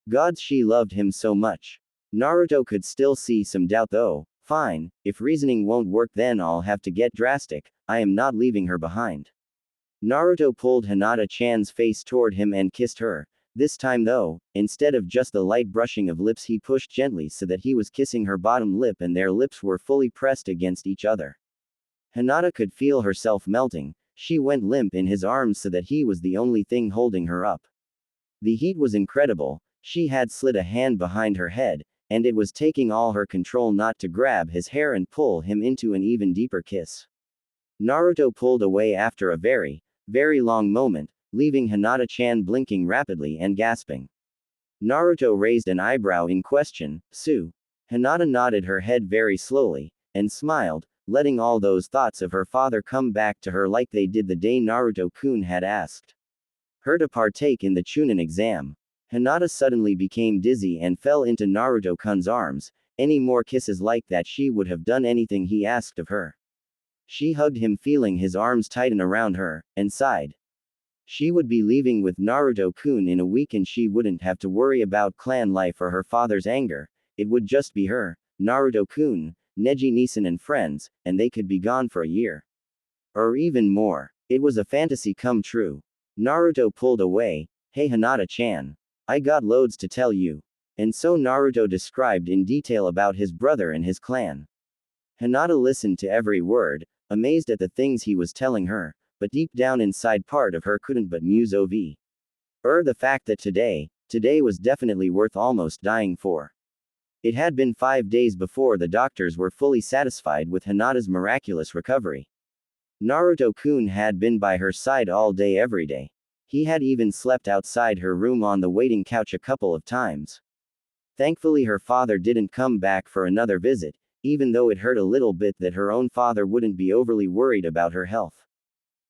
Gods, she loved him so much. Naruto could still see some doubt though. Fine, if reasoning won't work then I'll have to get drastic. I am not leaving her behind. Naruto pulled Hinata-chan's face toward him and kissed her. This time though, instead of just the light brushing of lips he pushed gently so that he was kissing her bottom lip and their lips were fully pressed against each other. Hinata could feel herself melting. She went limp in his arms so that he was the only thing holding her up. The heat was incredible. She had slid a hand behind her head, and it was taking all her control not to grab his hair and pull him into an even deeper kiss. Naruto pulled away after a very long moment, leaving Hinata-chan blinking rapidly and gasping. Naruto raised an eyebrow in question. Sue. Hinata nodded her head very slowly, and smiled, letting all those thoughts of her father come back to her like they did the day Naruto-kun had asked her to partake in the Chunin exam. Hinata suddenly became dizzy and fell into Naruto-kun's arms. Any more kisses like that she would have done anything he asked of her. She hugged him, feeling his arms tighten around her, and sighed. She would be leaving with Naruto-kun in a week and she wouldn't have to worry about clan life or her father's anger. It would just be her, Naruto-kun, Neji Nisan and friends, and they could be gone for a year. Or even more. It was a fantasy come true. Naruto pulled away. Hey Hinata-chan. I got loads to tell you. And so Naruto described in detail about his brother and his clan. Hinata listened to every word, amazed at the things he was telling her, but deep down inside part of her couldn't but muse over the fact that today was definitely worth almost dying for. It had been 5 days before the doctors were fully satisfied with Hinata's miraculous recovery. Naruto-kun had been by her side all day every day. He had even slept outside her room on the waiting couch a couple of times. Thankfully her father didn't come back for another visit, even though it hurt a little bit that her own father wouldn't be overly worried about her health.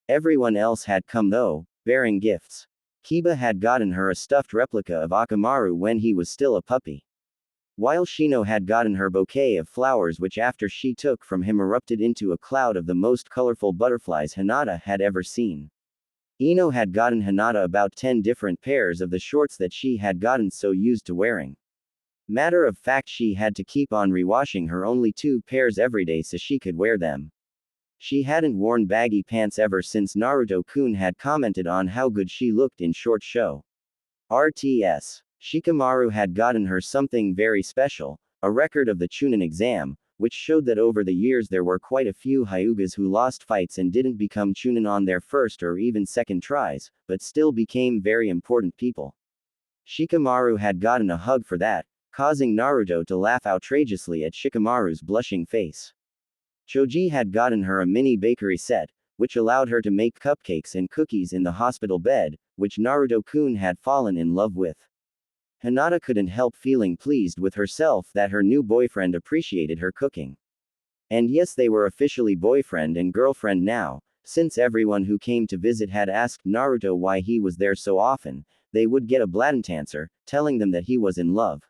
Everyone else had come though, bearing gifts. Kiba had gotten her a stuffed replica of Akamaru when he was still a puppy. While Shino had gotten her bouquet of flowers which after she took from him erupted into a cloud of the most colorful butterflies Hinata had ever seen. Ino had gotten Hinata about 10 different pairs of the shorts that she had gotten so used to wearing. Matter of fact, she had to keep on rewashing her only 2 pairs every day so she could wear them. She hadn't worn baggy pants ever since Naruto-kun had commented on how good she looked in short show. RTS. Shikamaru had gotten her something very special, a record of the Chunin exam, which showed that over the years there were quite a few Hyugas who lost fights and didn't become Chunin on their first or even second tries, but still became very important people. Shikamaru had gotten a hug for that, causing Naruto to laugh outrageously at Shikamaru's blushing face. Choji had gotten her a mini bakery set, which allowed her to make cupcakes and cookies in the hospital bed, which Naruto-kun had fallen in love with. Hinata couldn't help feeling pleased with herself that her new boyfriend appreciated her cooking. And yes, they were officially boyfriend and girlfriend now, since everyone who came to visit had asked Naruto why he was there so often. They would get a blatant answer, telling them that he was in love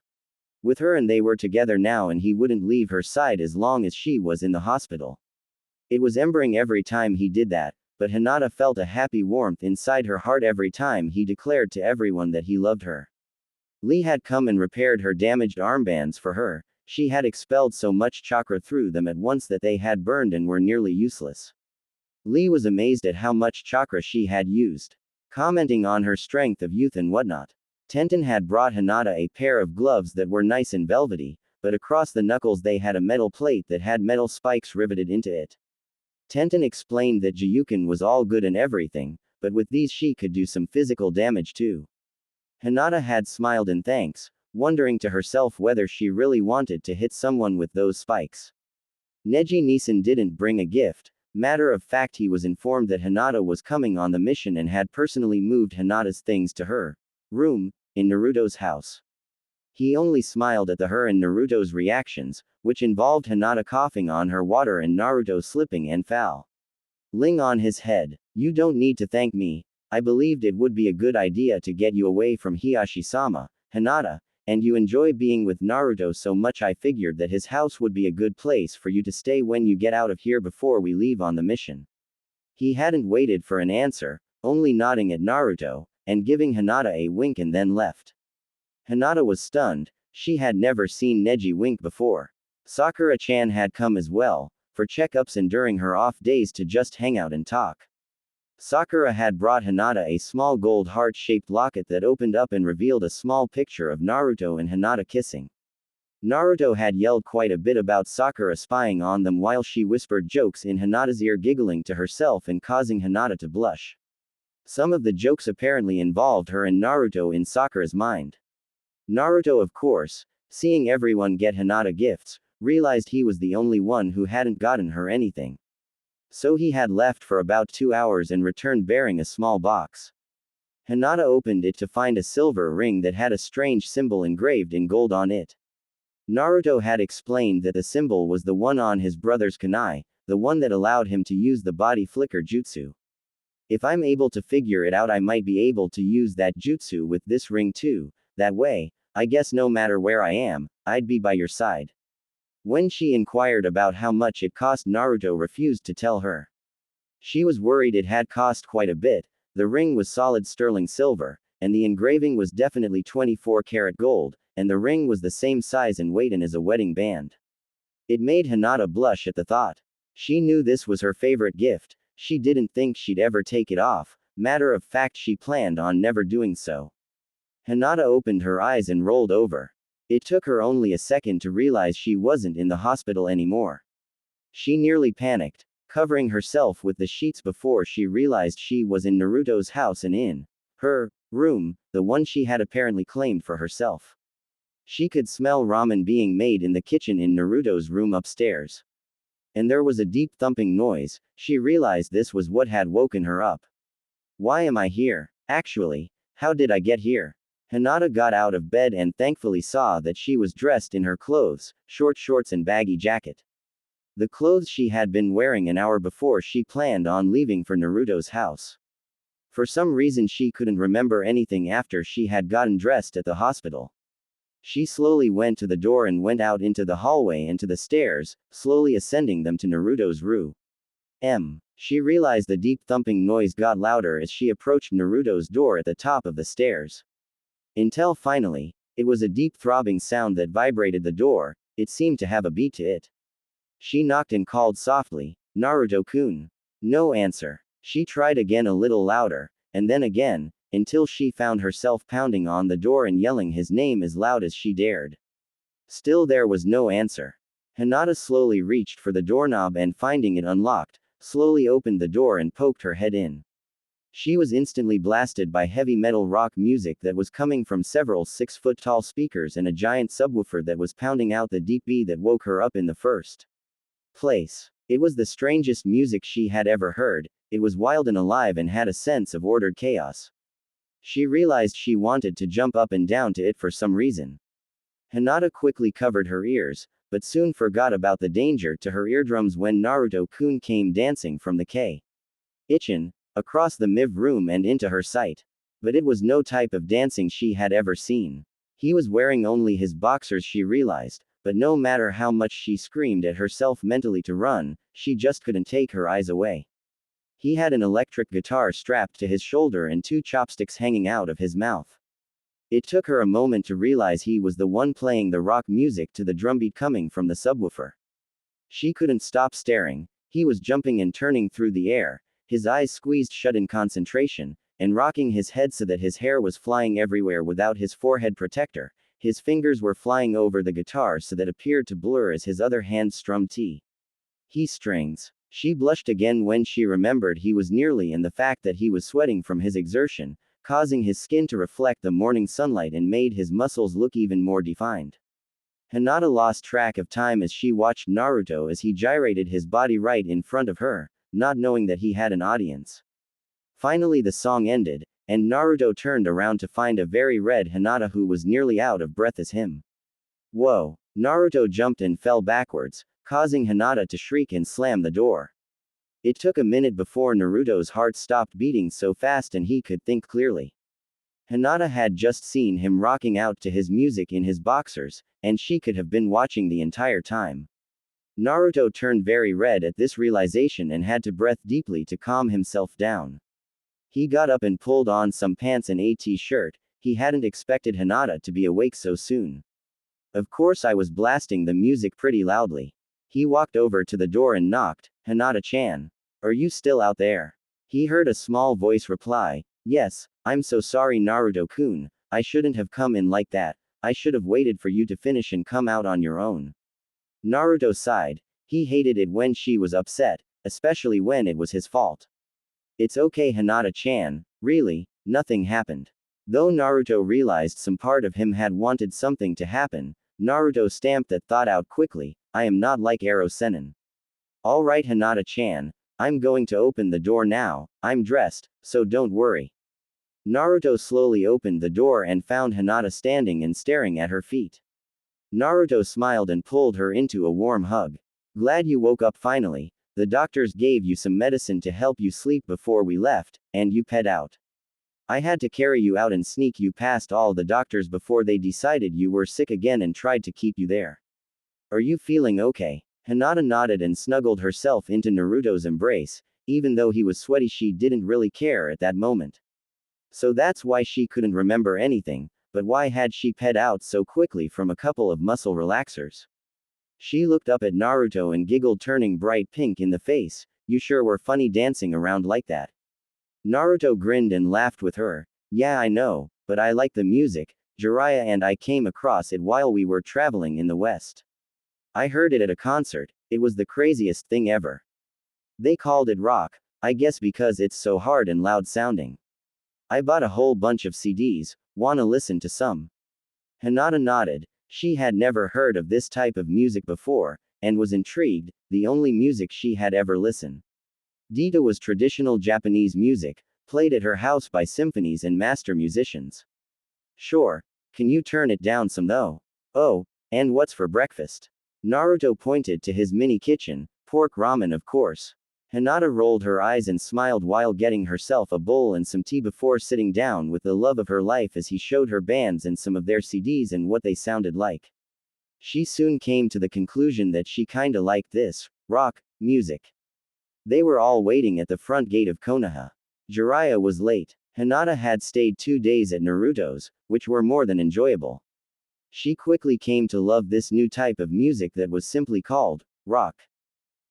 with her and they were together now and he wouldn't leave her side as long as she was in the hospital. It was embering every time he did that, but Hinata felt a happy warmth inside her heart every time he declared to everyone that he loved her. Lee had come and repaired her damaged armbands for her. She had expelled so much chakra through them at once that they had burned and were nearly useless. Lee was amazed at how much chakra she had used, commenting on her strength of youth and whatnot. Tenten had brought Hinata a pair of gloves that were nice and velvety, but across the knuckles they had a metal plate that had metal spikes riveted into it. Tenten explained that Jiyukin was all good and everything, but with these she could do some physical damage too. Hinata had smiled in thanks, wondering to herself whether she really wanted to hit someone with those spikes. Neji Nisan didn't bring a gift. Matter of fact, he was informed that Hinata was coming on the mission and had personally moved Hinata's things to her room in Naruto's house. He only smiled at her and Naruto's reactions, which involved Hinata coughing on her water and Naruto slipping and falling on his head. You don't need to thank me. I believed it would be a good idea to get you away from Hiyashi-sama, Hinata, and you enjoy being with Naruto so much I figured that his house would be a good place for you to stay when you get out of here before we leave on the mission. He hadn't waited for an answer, only nodding at Naruto, and giving Hinata a wink and then left. Hinata was stunned. She had never seen Neji wink before. Sakura-chan had come as well, for checkups and during her off days to just hang out and talk. Sakura had brought Hinata a small gold heart-shaped locket that opened up and revealed a small picture of Naruto and Hinata kissing. Naruto had yelled quite a bit about Sakura spying on them while she whispered jokes in Hinata's ear, giggling to herself and causing Hinata to blush. Some of the jokes apparently involved her and Naruto in Sakura's mind. Naruto, of course, seeing everyone get Hinata gifts, realized he was the only one who hadn't gotten her anything. So he had left for about 2 hours and returned bearing a small box. Hinata opened it to find a silver ring that had a strange symbol engraved in gold on it. Naruto had explained that the symbol was the one on his brother's kunai, the one that allowed him to use the body flicker jutsu. If I'm able to figure it out, I might be able to use that jutsu with this ring too. That way, I guess no matter where I am, I'd be by your side. When she inquired about how much it cost, Naruto refused to tell her. She was worried it had cost quite a bit. The ring was solid sterling silver, and the engraving was definitely 24-karat gold, and the ring was the same size and weight and as a wedding band. It made Hinata blush at the thought. She knew this was her favorite gift. She didn't think she'd ever take it off. Matter of fact, she planned on never doing so. Hinata opened her eyes and rolled over. It took her only a second to realize she wasn't in the hospital anymore. She nearly panicked, covering herself with the sheets before she realized she was in Naruto's house and in her room, the one she had apparently claimed for herself. She could smell ramen being made in the kitchen in Naruto's room upstairs. And there was a deep thumping noise. She realized this was what had woken her up. Why am I here? Actually, how did I get here? Hinata got out of bed and thankfully saw that she was dressed in her clothes, short shorts and baggy jacket. The clothes she had been wearing an hour before she planned on leaving for Naruto's house. For some reason she couldn't remember anything after she had gotten dressed at the hospital. She slowly went to the door and went out into the hallway and to the stairs, slowly ascending them to Naruto's room. She realized the deep thumping noise got louder as she approached Naruto's door at the top of the stairs. Until finally, it was a deep throbbing sound that vibrated the door. It seemed to have a beat to it. She knocked and called softly, "Naruto-kun." No answer. She tried again a little louder, and then again, until she found herself pounding on the door and yelling his name as loud as she dared. Still there was no answer. Hinata slowly reached for the doorknob and finding it unlocked, slowly opened the door and poked her head in. She was instantly blasted by heavy metal rock music that was coming from several 6-foot-tall speakers and a giant subwoofer that was pounding out the deep B that woke her up in the first place. It was the strangest music she had ever heard. It was wild and alive and had a sense of ordered chaos. She realized she wanted to jump up and down to it for some reason. Hinata quickly covered her ears, but soon forgot about the danger to her eardrums when Naruto-kun came dancing from the kitchen, across the MIV room and into her sight. But it was no type of dancing she had ever seen. He was wearing only his boxers, she realized, but no matter how much she screamed at herself mentally to run, she just couldn't take her eyes away. He had an electric guitar strapped to his shoulder and 2 chopsticks hanging out of his mouth. It took her a moment to realize he was the one playing the rock music to the drumbeat coming from the subwoofer. She couldn't stop staring. He was jumping and turning through the air, his eyes squeezed shut in concentration, and rocking his head so that his hair was flying everywhere without his forehead protector. His fingers were flying over the guitar so that appeared to blur as his other hand strummed he strings. She blushed again when she remembered he was nearly and the fact that he was sweating from his exertion, causing his skin to reflect the morning sunlight and made his muscles look even more defined. Hinata lost track of time as she watched Naruto as he gyrated his body right in front of her, not knowing that he had an audience. Finally the song ended, and Naruto turned around to find a very red Hinata who was nearly out of breath as him. Whoa! Naruto jumped and fell backwards, causing Hinata to shriek and slam the door. It took a minute before Naruto's heart stopped beating so fast and he could think clearly. Hinata had just seen him rocking out to his music in his boxers, and she could have been watching the entire time. Naruto turned very red at this realization and had to breathe deeply to calm himself down. He got up and pulled on some pants and a t-shirt. He hadn't expected Hinata to be awake so soon. Of course I was blasting the music pretty loudly. He walked over to the door and knocked. "Hinata-chan. Are you still out there?" He heard a small voice reply, "Yes, I'm so sorry Naruto-kun, I shouldn't have come in like that, I should have waited for you to finish and come out on your own." Naruto sighed. He hated it when she was upset, especially when it was his fault. "It's okay Hinata-chan, really, nothing happened." Though Naruto realized some part of him had wanted something to happen, Naruto stamped that thought out quickly. "I am not like Ero Sennin." "Alright Hinata-chan, I'm going to open the door now, I'm dressed, so don't worry." Naruto slowly opened the door and found Hinata standing and staring at her feet. Naruto smiled and pulled her into a warm hug. "Glad you woke up finally. The doctors gave you some medicine to help you sleep before we left, and you ped out. I had to carry you out and sneak you past all the doctors before they decided you were sick again and tried to keep you there." Are you feeling okay? Hinata nodded and snuggled herself into Naruto's embrace. Even though he was sweaty, she didn't really care at that moment. So that's why she couldn't remember anything, but why had she ped out so quickly from a couple of muscle relaxers? She looked up at Naruto and giggled, turning bright pink in the face. You sure were funny dancing around like that. Naruto grinned and laughed with her. Yeah, I know, but I like the music. Jiraiya and I came across it while we were traveling in the West. I heard it at a concert. It was the craziest thing ever. They called it rock, I guess because it's so hard and loud sounding. I bought a whole bunch of CDs, wanna listen to some? Hinata nodded. She had never heard of this type of music before, and was intrigued. The only music she had ever listened to was traditional Japanese music, played at her house by symphonies and master musicians. Sure. Can you turn it down some though? Oh, and what's for breakfast? Naruto pointed to his mini kitchen. Pork ramen, of course. Hinata rolled her eyes and smiled while getting herself a bowl and some tea before sitting down with the love of her life as he showed her bands and some of their CDs and what they sounded like. She soon came to the conclusion that she kinda liked this rock music. They were all waiting at the front gate of Konoha. Jiraiya was late. Hinata had stayed 2 days at Naruto's, which were more than enjoyable. She quickly came to love this new type of music that was simply called rock.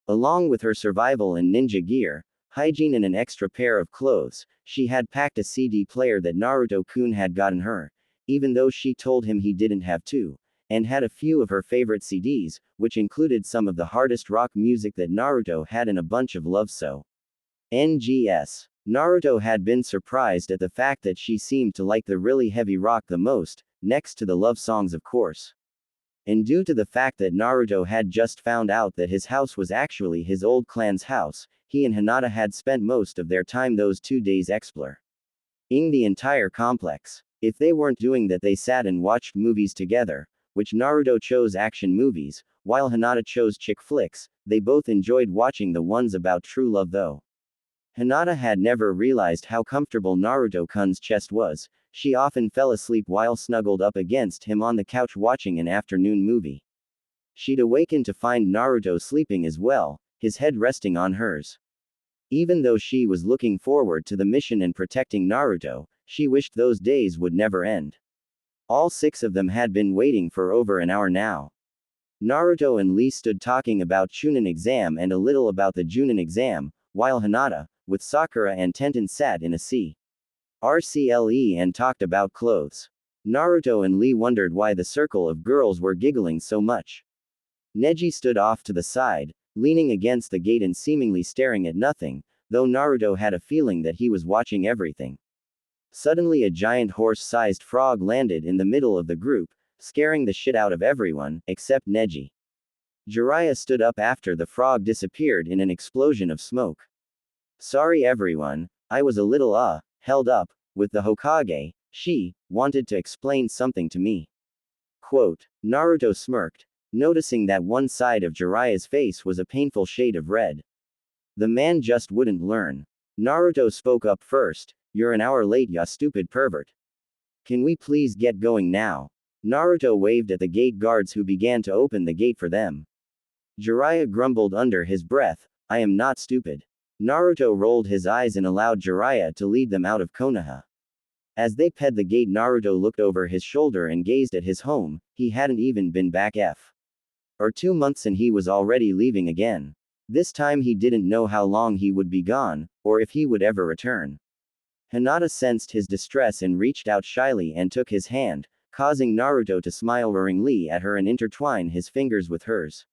Along with her survival and ninja gear, hygiene and an extra pair of clothes, she had packed a CD player that Naruto-kun had gotten her, even though she told him he didn't have to, and had a few of her favorite CDs, which included some of the hardest rock music that Naruto had and a bunch of love so. NGS. Naruto had been surprised at the fact that she seemed to like the really heavy rock the most, next to the love songs of course. And due to the fact that Naruto had just found out that his house was actually his old clan's house, he and Hinata had spent most of their time those 2 days exploring the entire complex. If they weren't doing that, they sat and watched movies together, which Naruto chose action movies, while Hinata chose chick flicks. They both enjoyed watching the ones about true love though. Hinata had never realized how comfortable Naruto-kun's chest was. She often fell asleep while snuggled up against him on the couch watching an afternoon movie. She'd awaken to find Naruto sleeping as well, his head resting on hers. Even though she was looking forward to the mission and protecting Naruto, she wished those days would never end. All 6 of them had been waiting for over an hour now. Naruto and Lee stood talking about Chunin exam and a little about the Junin exam, while Hinata, with Sakura and Tenten sat in a RCLE and talked about clothes. Naruto and Lee wondered why the circle of girls were giggling so much. Neji stood off to the side, leaning against the gate and seemingly staring at nothing, though Naruto had a feeling that he was watching everything. Suddenly a giant horse-sized frog landed in the middle of the group, scaring the shit out of everyone, except Neji. Jiraiya stood up after the frog disappeared in an explosion of smoke. Sorry everyone, I was a little held up, with the Hokage. She wanted to explain something to me. Quote. Naruto smirked, noticing that one side of Jiraiya's face was a painful shade of red. The man just wouldn't learn. Naruto spoke up first. You're an hour late, ya stupid pervert. Can we please get going now? Naruto waved at the gate guards who began to open the gate for them. Jiraiya grumbled under his breath, I am not stupid. Naruto rolled his eyes and allowed Jiraiya to lead them out of Konoha. As they ped the gate, Naruto looked over his shoulder and gazed at his home. He hadn't even been back for 2 months and he was already leaving again. This time he didn't know how long he would be gone, or if he would ever return. Hinata sensed his distress and reached out shyly and took his hand, causing Naruto to smile luringly at her and intertwine his fingers with hers.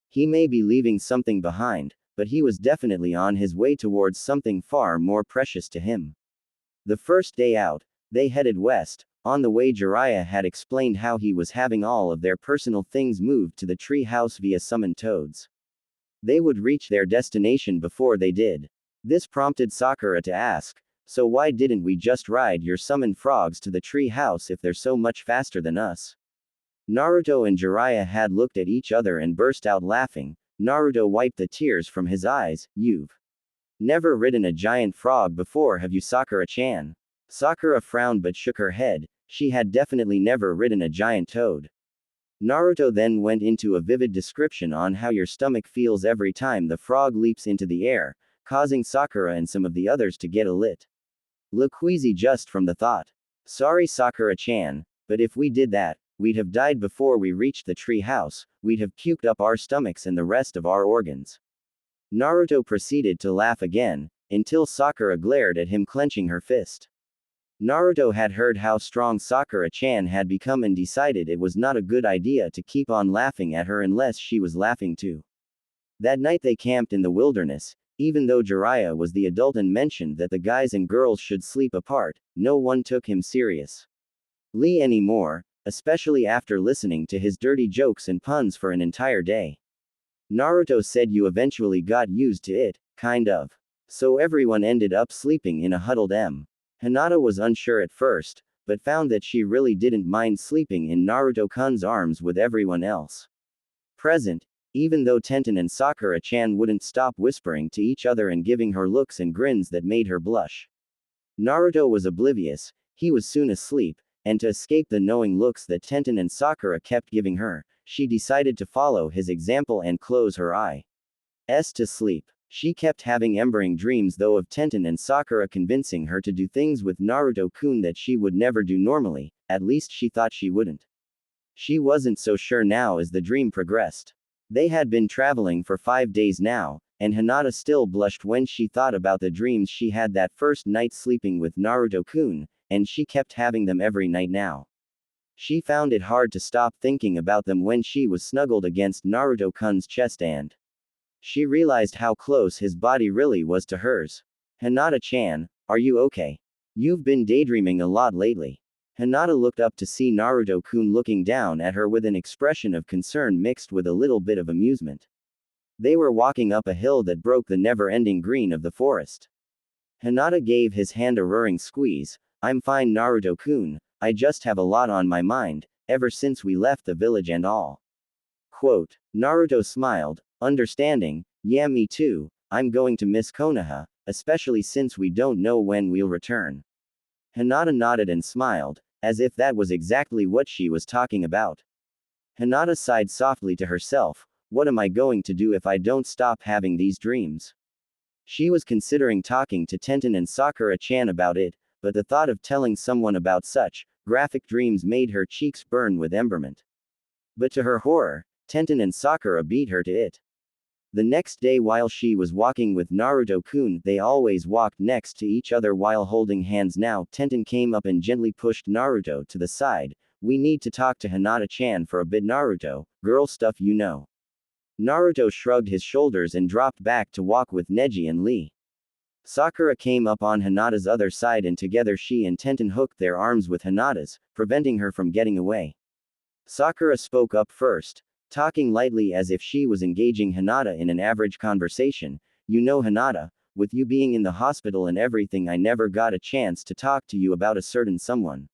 He may be leaving something behind, but he was definitely on his way towards something far more precious to him. The first day out, they headed west. On the way, Jiraiya had explained how he was having all of their personal things moved to the tree house via summoned toads. They would reach their destination before they did. This prompted Sakura to ask, so why didn't we just ride your summoned frogs to the tree house if they're so much faster than us? Naruto and Jiraiya had looked at each other and burst out laughing. Naruto wiped the tears from his eyes. You've never ridden a giant frog before, have you, Sakura-chan? Sakura frowned but shook her head. She had definitely never ridden a giant toad. Naruto then went into a vivid description on how your stomach feels every time the frog leaps into the air, causing Sakura and some of the others to get a look queasy just from the thought. Sorry Sakura-chan, but if we did that, we'd have died before we reached the tree house, we'd have puked up our stomachs and the rest of our organs. Naruto proceeded to laugh again, until Sakura glared at him clenching her fist. Naruto had heard how strong Sakura-chan had become and decided it was not a good idea to keep on laughing at her unless she was laughing too. That night they camped in the wilderness. Even though Jiraiya was the adult and mentioned that the guys and girls should sleep apart, no one took him seriously anymore, especially after listening to his dirty jokes and puns for an entire day. Naruto said you eventually got used to it, kind of. So everyone ended up sleeping in a huddled M. Hinata was unsure at first, but found that she really didn't mind sleeping in Naruto-kun's arms with everyone else present, even though Tenten and Sakura-chan wouldn't stop whispering to each other and giving her looks and grins that made her blush. Naruto was oblivious, he was soon asleep, and to escape the knowing looks that Tenten and Sakura kept giving her, she decided to follow his example and close her eyes to sleep. She kept having embering dreams though of Tenten and Sakura convincing her to do things with Naruto-kun that she would never do normally, at least she thought she wouldn't. She wasn't so sure now as the dream progressed. They had been traveling for 5 days now, and Hinata still blushed when she thought about the dreams she had that first night sleeping with Naruto-kun, and she kept having them every night now. She found it hard to stop thinking about them when she was snuggled against Naruto-kun's chest and she realized how close his body really was to hers. Hinata-chan, are you okay? You've been daydreaming a lot lately. Hinata looked up to see Naruto-kun looking down at her with an expression of concern mixed with a little bit of amusement. They were walking up a hill that broke the never-ending green of the forest. Hinata gave his hand a roaring squeeze. I'm fine Naruto-kun, I just have a lot on my mind, ever since we left the village and all. Quote. Naruto smiled, understanding, yeah me too, I'm going to miss Konoha, especially since we don't know when we'll return. Hinata nodded and smiled, as if that was exactly what she was talking about. Hinata sighed softly to herself, what am I going to do if I don't stop having these dreams? She was considering talking to Tenten and Sakura-chan about it, but the thought of telling someone about such graphic dreams made her cheeks burn with emberment. But to her horror, Tenten and Sakura beat her to it. The next day while she was walking with Naruto-kun, they always walked next to each other while holding hands. Now Tenten came up and gently pushed Naruto to the side. We need to talk to Hinata-chan for a bit Naruto, girl stuff you know. Naruto shrugged his shoulders and dropped back to walk with Neji and Lee. Sakura came up on Hinata's other side and together she and Tenten hooked their arms with Hinata's, preventing her from getting away. Sakura spoke up first, talking lightly as if she was engaging Hinata in an average conversation. You know Hinata, with you being in the hospital and everything I never got a chance to talk to you about a certain someone.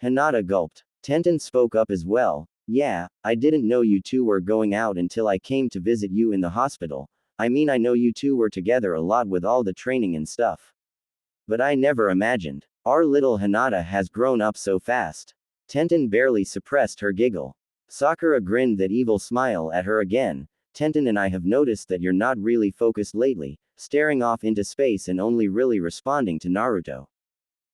Hinata gulped. Tenten spoke up as well. Yeah, I didn't know you two were going out until I came to visit you in the hospital. I mean I know you two were together a lot with all the training and stuff. But I never imagined. Our little Hinata has grown up so fast. Tenten barely suppressed her giggle. Sakura grinned that evil smile at her again. Tenten and I have noticed that you're not really focused lately, staring off into space and only really responding to Naruto.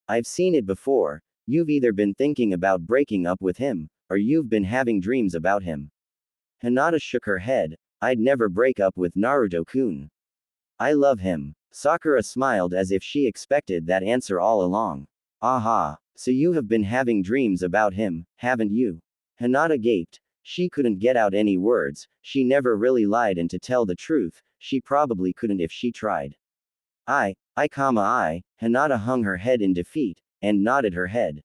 I've seen it before, you've either been thinking about breaking up with him, or you've been having dreams about him. Hinata shook her head, I'd never break up with Naruto-kun. I love him. Sakura smiled as if she expected that answer all along. Aha, so you have been having dreams about him, haven't you? Hinata gaped. She couldn't get out any words, she never really lied, and to tell the truth, she probably couldn't if she tried. Hinata hung her head in defeat, and nodded her head.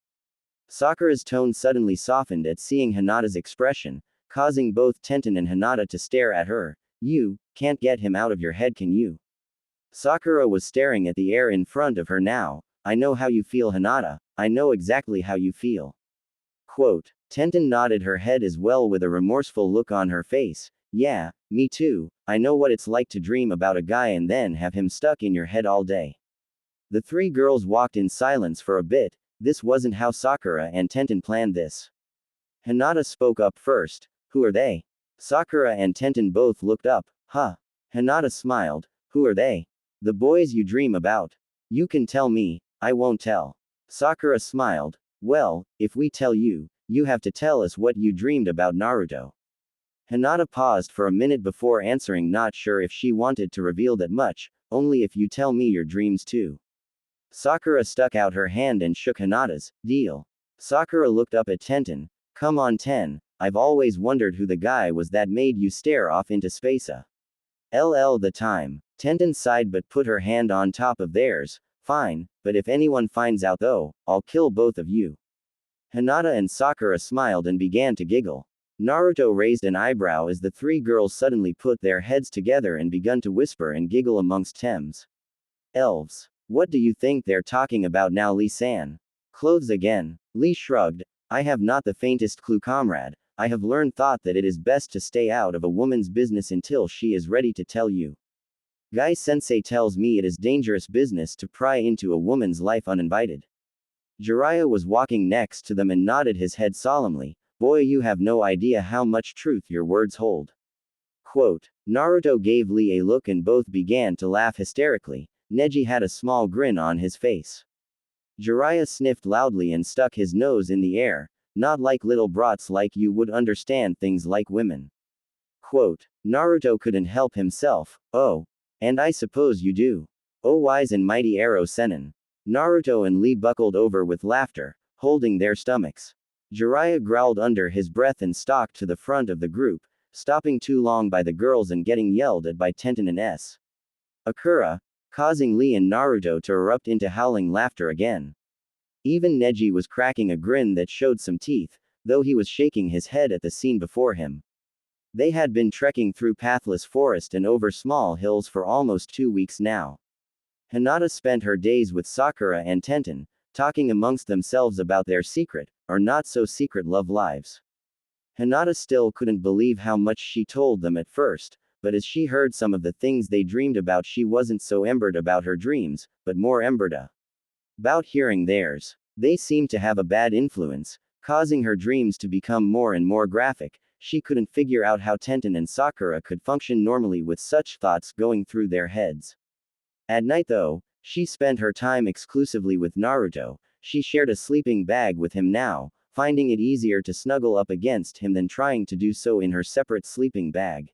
Sakura's tone suddenly softened at seeing Hinata's expression, causing both Tenten and Hinata to stare at her. You can't get him out of your head, can you? Sakura was staring at the air in front of her now. I know how you feel Hinata, I know exactly how you feel. Quote. Tenten nodded her head as well with a remorseful look on her face. Yeah, me too, I know what it's like to dream about a guy and then have him stuck in your head all day. The three girls walked in silence for a bit. This wasn't how Sakura and Tenten planned this. Hinata spoke up first. Who are they? Sakura and Tenten both looked up. Huh. Hinata smiled. Who are they? The boys you dream about. You can tell me, I won't tell. Sakura smiled. Well, if we tell you, you have to tell us what you dreamed about Naruto. Hinata paused for a minute before answering, not sure if she wanted to reveal that much, only if you tell me your dreams too. Sakura stuck out her hand and shook Hinata's. Deal. Sakura looked up at Tenten. Come on Ten, I've always wondered who the guy was that made you stare off into space. LL the time. Tenten sighed but put her hand on top of theirs. Fine, but if anyone finds out though, I'll kill both of you. Hinata and Sakura smiled and began to giggle. Naruto raised an eyebrow as the three girls suddenly put their heads together and begun to whisper and giggle amongst Thames. Elves. What do you think they're talking about now, Lee-san? Clothes again. Lee shrugged. I have not the faintest clue, comrade. I have learned thought that it is best to stay out of a woman's business until she is ready to tell you. Guy-sensei tells me it is dangerous business to pry into a woman's life uninvited. Jiraiya was walking next to them and nodded his head solemnly. Boy, you have no idea how much truth your words hold. Quote. Naruto gave Lee a look and both began to laugh hysterically. Neji had a small grin on his face. Jiraiya sniffed loudly and stuck his nose in the air. Not like little brats like you would understand things like women. Quote. Naruto couldn't help himself. Oh. And I suppose you do. Oh wise and mighty arrow Sennin. Naruto and Lee buckled over with laughter, holding their stomachs. Jiraiya growled under his breath and stalked to the front of the group, stopping too long by the girls and getting yelled at by Tenten and Akura, causing Lee and Naruto to erupt into howling laughter again. Even Neji was cracking a grin that showed some teeth, though he was shaking his head at the scene before him. They had been trekking through pathless forest and over small hills for almost 2 weeks now. Hinata spent her days with Sakura and Tenten, talking amongst themselves about their secret, or not so secret love lives. Hinata still couldn't believe how much she told them at first, but as she heard some of the things they dreamed about, she wasn't so embered about her dreams, but more embered about hearing theirs. They seemed to have a bad influence, causing her dreams to become more and more graphic. She couldn't figure out how Tenten and Sakura could function normally with such thoughts going through their heads. At night though, she spent her time exclusively with Naruto. She shared a sleeping bag with him now, finding it easier to snuggle up against him than trying to do so in her separate sleeping bag.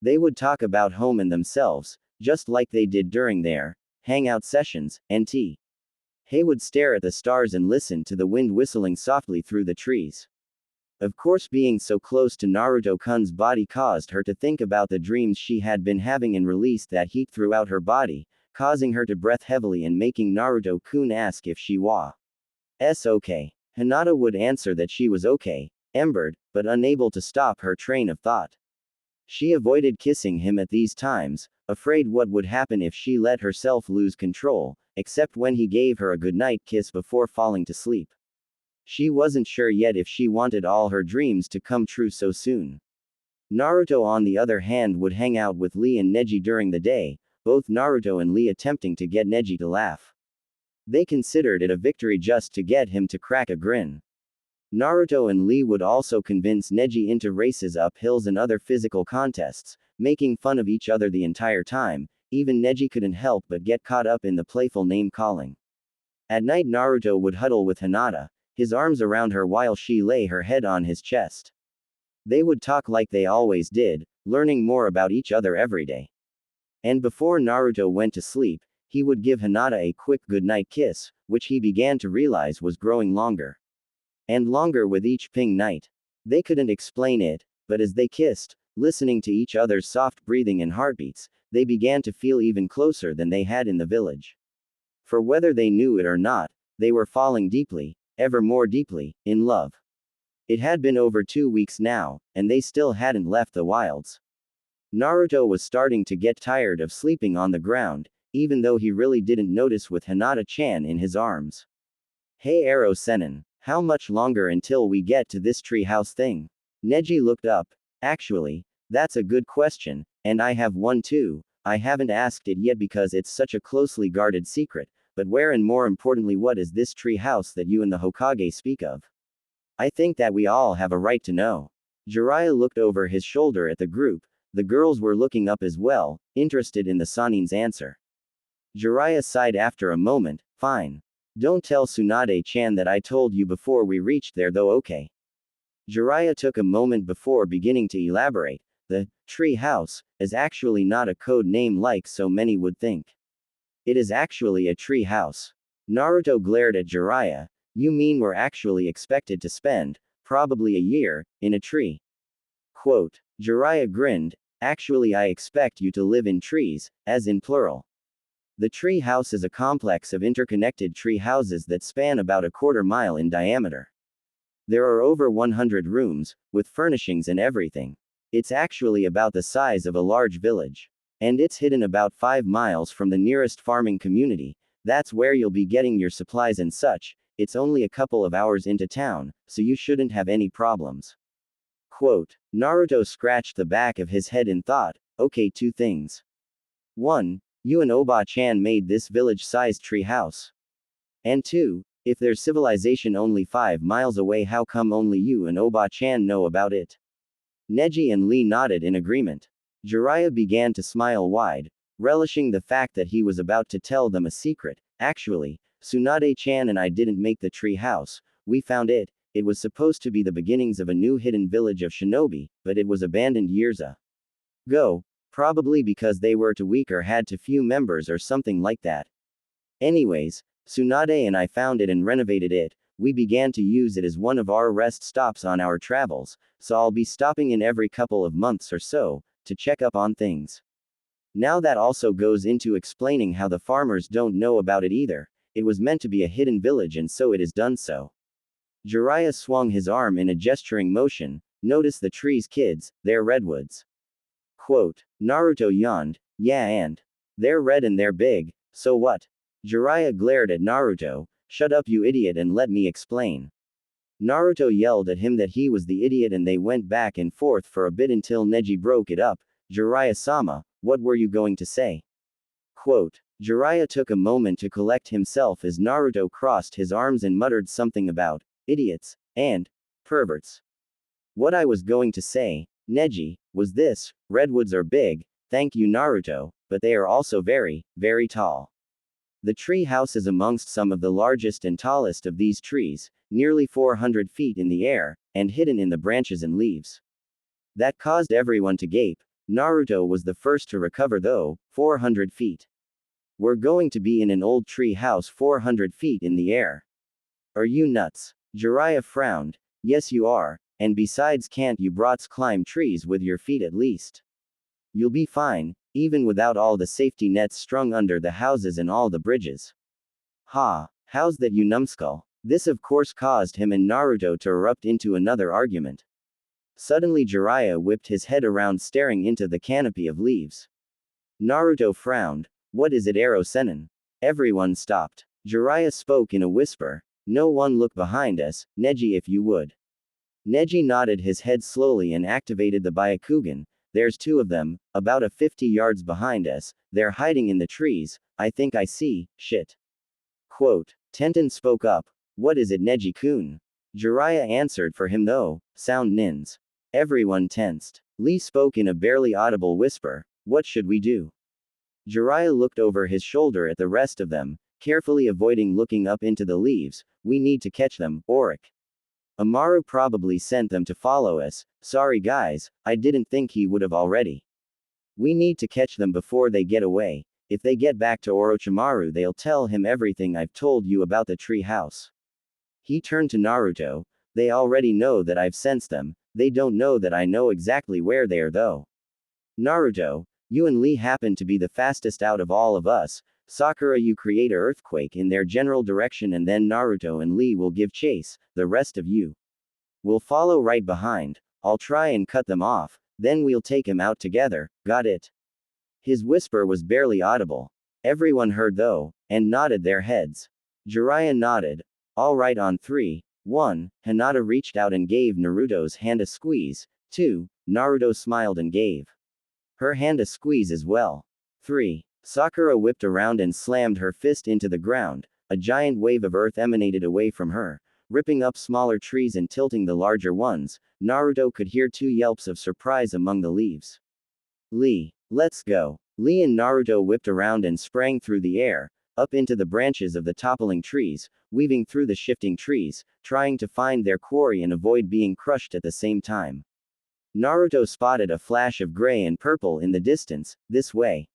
They would talk about home and themselves, just like they did during their hangout sessions, and tea. He would stare at the stars and listen to the wind whistling softly through the trees. Of course, being so close to Naruto-kun's body caused her to think about the dreams she had been having and released that heat throughout her body, causing her to breath heavily and making Naruto-kun ask if she was okay. Hinata would answer that she was okay, embered, but unable to stop her train of thought. She avoided kissing him at these times, afraid what would happen if she let herself lose control, except when he gave her a goodnight kiss before falling to sleep. She wasn't sure yet if she wanted all her dreams to come true so soon. Naruto, on the other hand, would hang out with Lee and Neji during the day, both Naruto and Lee attempting to get Neji to laugh. They considered it a victory just to get him to crack a grin. Naruto and Lee would also convince Neji into races up hills and other physical contests, making fun of each other the entire time. Even Neji couldn't help but get caught up in the playful name-calling. At night, Naruto would huddle with Hinata, his arms around her while she lay her head on his chest. They would talk like they always did, learning more about each other every day. And before Naruto went to sleep, he would give Hinata a quick goodnight kiss, which he began to realize was growing longer and longer with each ping night. They couldn't explain it, but as they kissed, listening to each other's soft breathing and heartbeats, they began to feel even closer than they had in the village. For whether they knew it or not, they were falling deeply, ever more deeply, in love. It had been over 2 weeks now, and they still hadn't left the wilds. Naruto was starting to get tired of sleeping on the ground, even though he really didn't notice with Hinata-chan in his arms. Hey Arrow Sennin, how much longer until we get to this treehouse thing? Neji looked up. Actually, that's a good question, and I have one too. I haven't asked it yet because it's such a closely guarded secret, but where and more importantly, what is this tree house that you and the Hokage speak of? I think that we all have a right to know. Jiraiya looked over his shoulder at the group. The girls were looking up as well, interested in the Sanin's answer. Jiraiya sighed after a moment. Fine. Don't tell Tsunade-chan that I told you before we reached there though, okay? Jiraiya took a moment before beginning to elaborate. The tree house is actually not a code name like so many would think. It is actually a tree house. Naruto glared at Jiraiya. You mean we're actually expected to spend, probably a year, in a tree? Quote. Jiraiya grinned. Actually, I expect you to live in trees, as in plural. The tree house is a complex of interconnected tree houses that span about a quarter-mile in diameter. There are over 100 rooms, with furnishings and everything. It's actually about the size of a large village. And it's hidden about 5 miles from the nearest farming community. That's where you'll be getting your supplies and such. It's only a couple of hours into town, so you shouldn't have any problems. Quote. Naruto scratched the back of his head in thought. Okay, 2 things. 1. You and Oba-chan made this village-sized tree house. And 2. If there's civilization only 5 miles away, how come only you and Oba-chan know about it? Neji and Lee nodded in agreement. Jiraiya began to smile wide, relishing the fact that he was about to tell them a secret. Actually, Tsunade-chan and I didn't make the tree house, we found it. It was supposed to be the beginnings of a new hidden village of shinobi, but it was abandoned years ago, probably because they were too weak or had too few members or something like that. Anyways, Tsunade and I found it and renovated it. We began to use it as one of our rest stops on our travels, so I'll be stopping in every couple of months or so, to check up on things. Now that also goes into explaining how the farmers don't know about it either. It was meant to be a hidden village and so it is done so. Jiraiya swung his arm in a gesturing motion. Notice the trees, kids, they're redwoods. Quote. Naruto yawned. Yeah, and they're red and they're big, so what? Jiraiya glared at Naruto. Shut up, you idiot, and let me explain. Naruto yelled at him that he was the idiot and they went back and forth for a bit until Neji broke it up. Jiraiya-sama, what were you going to say? Quote. Jiraiya took a moment to collect himself as Naruto crossed his arms and muttered something about idiots and perverts. What I was going to say, Neji, was this: redwoods are big, thank you Naruto, but they are also very, very tall. The tree house is amongst some of the largest and tallest of these trees, nearly 400 feet in the air, and hidden in the branches and leaves. That caused everyone to gape. Naruto was the first to recover though. 400 feet. We're going to be in an old tree house 400 feet in the air. Are you nuts? Jiraiya frowned. Yes you are, and besides, can't you brats climb trees with your feet at least? You'll be fine, even without all the safety nets strung under the houses and all the bridges. Ha, how's that, you numbskull? This of course caused him and Naruto to erupt into another argument. Suddenly Jiraiya whipped his head around, staring into the canopy of leaves. Naruto frowned. What is it, Ero Sennin? Everyone stopped. Jiraiya spoke in a whisper. No one look behind us, Neji, if you would. Neji nodded his head slowly and activated the Byakugan. There's 2 of them, about 50 yards behind us. They're hiding in the trees. I think I see, shit. Quote. Tenten spoke up. What is it, Neji-kun? Jiraiya answered for him though. Sound nins. Everyone tensed. Lee spoke in a barely audible whisper. What should we do? Jiraiya looked over his shoulder at the rest of them, carefully avoiding looking up into the leaves. We need to catch them, Oric. Amaru probably sent them to follow us. Sorry guys, I didn't think he would have already. We need to catch them before they get away. If they get back to Orochimaru, they'll tell him everything I've told you about the tree house. He turned to Naruto. They already know that I've sensed them. They don't know that I know exactly where they are though. Naruto, you and Lee happen to be the fastest out of all of us. Sakura, you create an earthquake in their general direction and then Naruto and Lee will give chase. The rest of you will follow right behind. I'll try and cut them off. Then we'll take him out together. Got it? His whisper was barely audible. Everyone heard though, and nodded their heads. Jiraiya nodded. All right, on 3, 1, Hinata reached out and gave Naruto's hand a squeeze. 2, Naruto smiled and gave her hand a squeeze as well. 3. Sakura whipped around and slammed her fist into the ground. A giant wave of earth emanated away from her, Ripping up smaller trees and tilting the larger ones, Naruto could hear two yelps of surprise among the leaves. Lee, let's go. Lee and Naruto whipped around and sprang through the air, up into the branches of the toppling trees, weaving through the shifting trees, trying to find their quarry and avoid being crushed at the same time. Naruto spotted a flash of gray and purple in the distance, this way,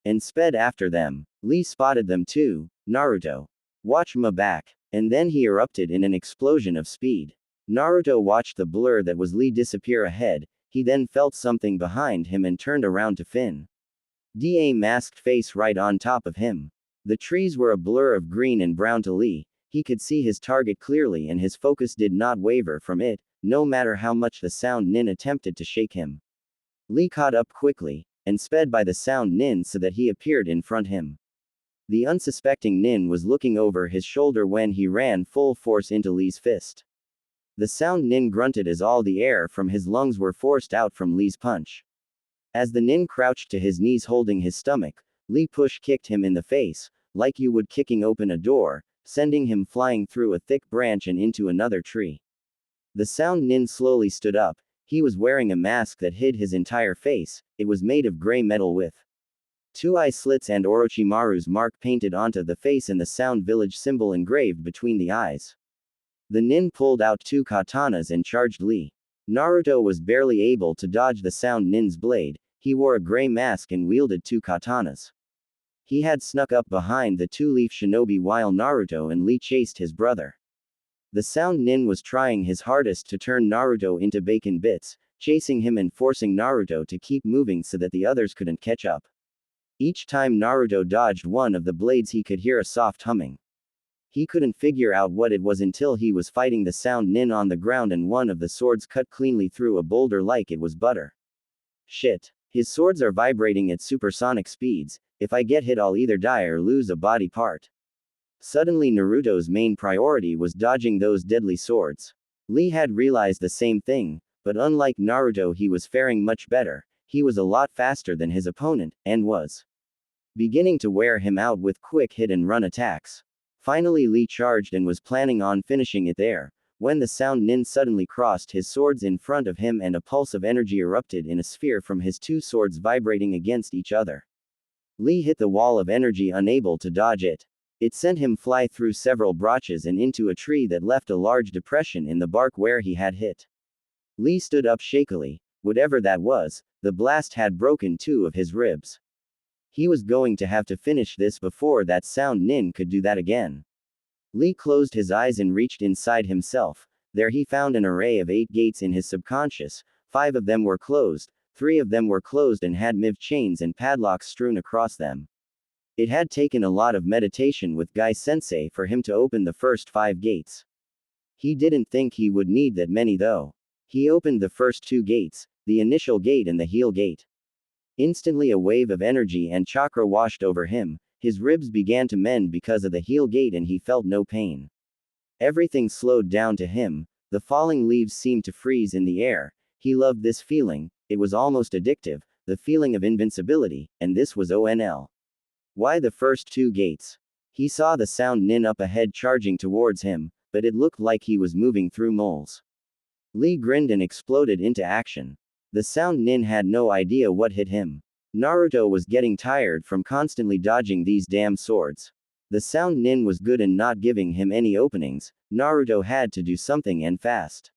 and sped after them. Lee spotted them too. Naruto, watch my back. And then he erupted in an explosion of speed. Naruto watched the blur that was Lee disappear ahead. He then felt something behind him and turned around to Finn. A masked face right on top of him. The trees were a blur of green and brown to Lee. He could see his target clearly and his focus did not waver from it, no matter how much the Sound Nin attempted to shake him. Lee caught up quickly, and sped by the Sound Nin so that he appeared in front him. The unsuspecting Nin was looking over his shoulder when he ran full force into Lee's fist. The Sound Nin grunted as all the air from his lungs were forced out from Lee's punch. As the Nin crouched to his knees holding his stomach, Lee push-kicked him in the face, like you would kicking open a door, sending him flying through a thick branch and into another tree. The Sound Nin slowly stood up. He was wearing a mask that hid his entire face. It was made of gray metal with two eye slits and Orochimaru's mark painted onto the face and the Sound Village symbol engraved between the eyes. The Nin pulled out two katanas and charged Lee. Naruto was barely able to dodge the Sound Nin's blade. He wore a gray mask and wielded two katanas. He had snuck up behind the two-leaf shinobi while Naruto and Lee chased his brother. The Sound Nin was trying his hardest to turn Naruto into bacon bits, chasing him and forcing Naruto to keep moving so that the others couldn't catch up. Each time Naruto dodged one of the blades he could hear a soft humming. He couldn't figure out what it was until he was fighting the Sound Nin on the ground and one of the swords cut cleanly through a boulder like it was butter. Shit. His swords are vibrating at supersonic speeds. If I get hit I'll either die or lose a body part. Suddenly Naruto's main priority was dodging those deadly swords. Lee had realized the same thing, but unlike Naruto he was faring much better. He was a lot faster than his opponent, and was beginning to wear him out with quick hit and run attacks. Finally Lee charged and was planning on finishing it there, when the Sound Nin suddenly crossed his swords in front of him and a pulse of energy erupted in a sphere from his two swords vibrating against each other. Lee hit the wall of energy unable to dodge it. It sent him fly through several branches and into a tree that left a large depression in the bark where he had hit. Lee stood up shakily. Whatever that was, the blast had broken two of his ribs. He was going to have to finish this before that Sound Nin could do that again. Lee closed his eyes and reached inside himself. There he found an array of 8 gates in his subconscious. 5 of them were closed, 3 of them were closed and had miv chains and padlocks strewn across them. It had taken a lot of meditation with Guy-sensei for him to open the first 5 gates. He didn't think he would need that many though. He opened the first 2 gates, the initial gate and the heel gate. Instantly a wave of energy and chakra washed over him. His ribs began to mend because of the heel gate and he felt no pain. Everything slowed down to him. The falling leaves seemed to freeze in the air. He loved this feeling. It was almost addictive, the feeling of invincibility, and this was ONL. Why the first 2 gates? He saw the Sound Nin up ahead charging towards him, but it looked like he was moving through moles. Lee grinned and exploded into action. The Sound Nin had no idea what hit him. Naruto was getting tired from constantly dodging these damn swords. The Sound Nin was good in not giving him any openings. Naruto had to do something and fast.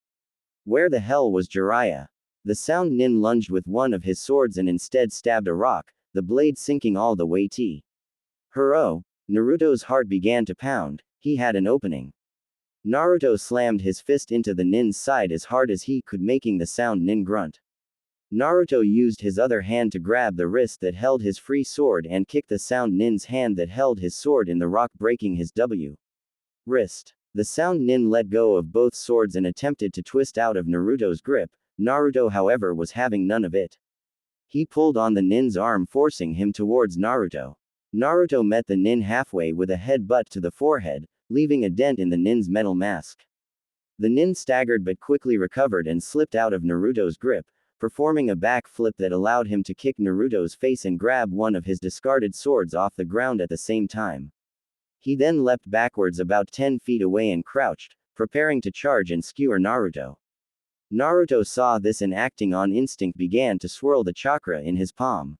Where the hell was Jiraiya? The Sound Nin lunged with one of his swords and instead stabbed a rock, the blade sinking all the way to Hero. Naruto's heart began to pound. He had an opening. Naruto slammed his fist into the Nin's side as hard as he could, making the Sound Nin grunt. Naruto used his other hand to grab the wrist that held his free sword and kick the Sound Nin's hand that held his sword in the rock, breaking his wrist. The Sound Nin let go of both swords and attempted to twist out of Naruto's grip. Naruto however was having none of it. He pulled on the Nin's arm, forcing him towards Naruto. Naruto met the Nin halfway with a headbutt to the forehead, leaving a dent in the Nin's metal mask. The Nin staggered but quickly recovered and slipped out of Naruto's grip, performing a back flip that allowed him to kick Naruto's face and grab one of his discarded swords off the ground at the same time. He then leapt backwards about 10 feet away and crouched, preparing to charge and skewer Naruto. Naruto saw this and acting on instinct began to swirl the chakra in his palm.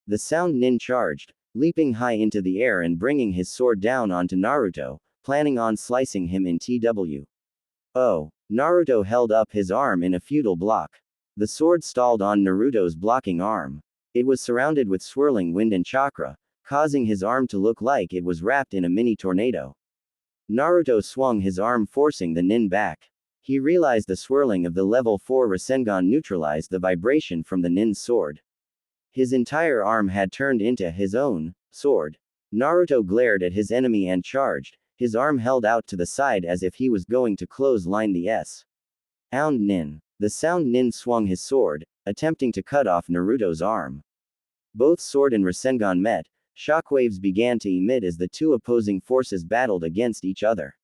The sound nin charged, leaping high into the air and bringing his sword down onto Naruto, planning on slicing him in TW. Oh, Naruto held up his arm in a futile block. The sword stalled on Naruto's blocking arm. It was surrounded with swirling wind and chakra, causing his arm to look like it was wrapped in a mini tornado. Naruto swung his arm forcing the nin back. He realized the swirling of the level 4 Rasengan neutralized the vibration from the nin's sword. His entire arm had turned into his own sword. Naruto glared at his enemy and charged, his arm held out to the side as if he was going to clothesline the S. Sound nin. The sound nin swung his sword, attempting to cut off Naruto's arm. Both sword and Rasengan met, shockwaves began to emit as the two opposing forces battled against each other.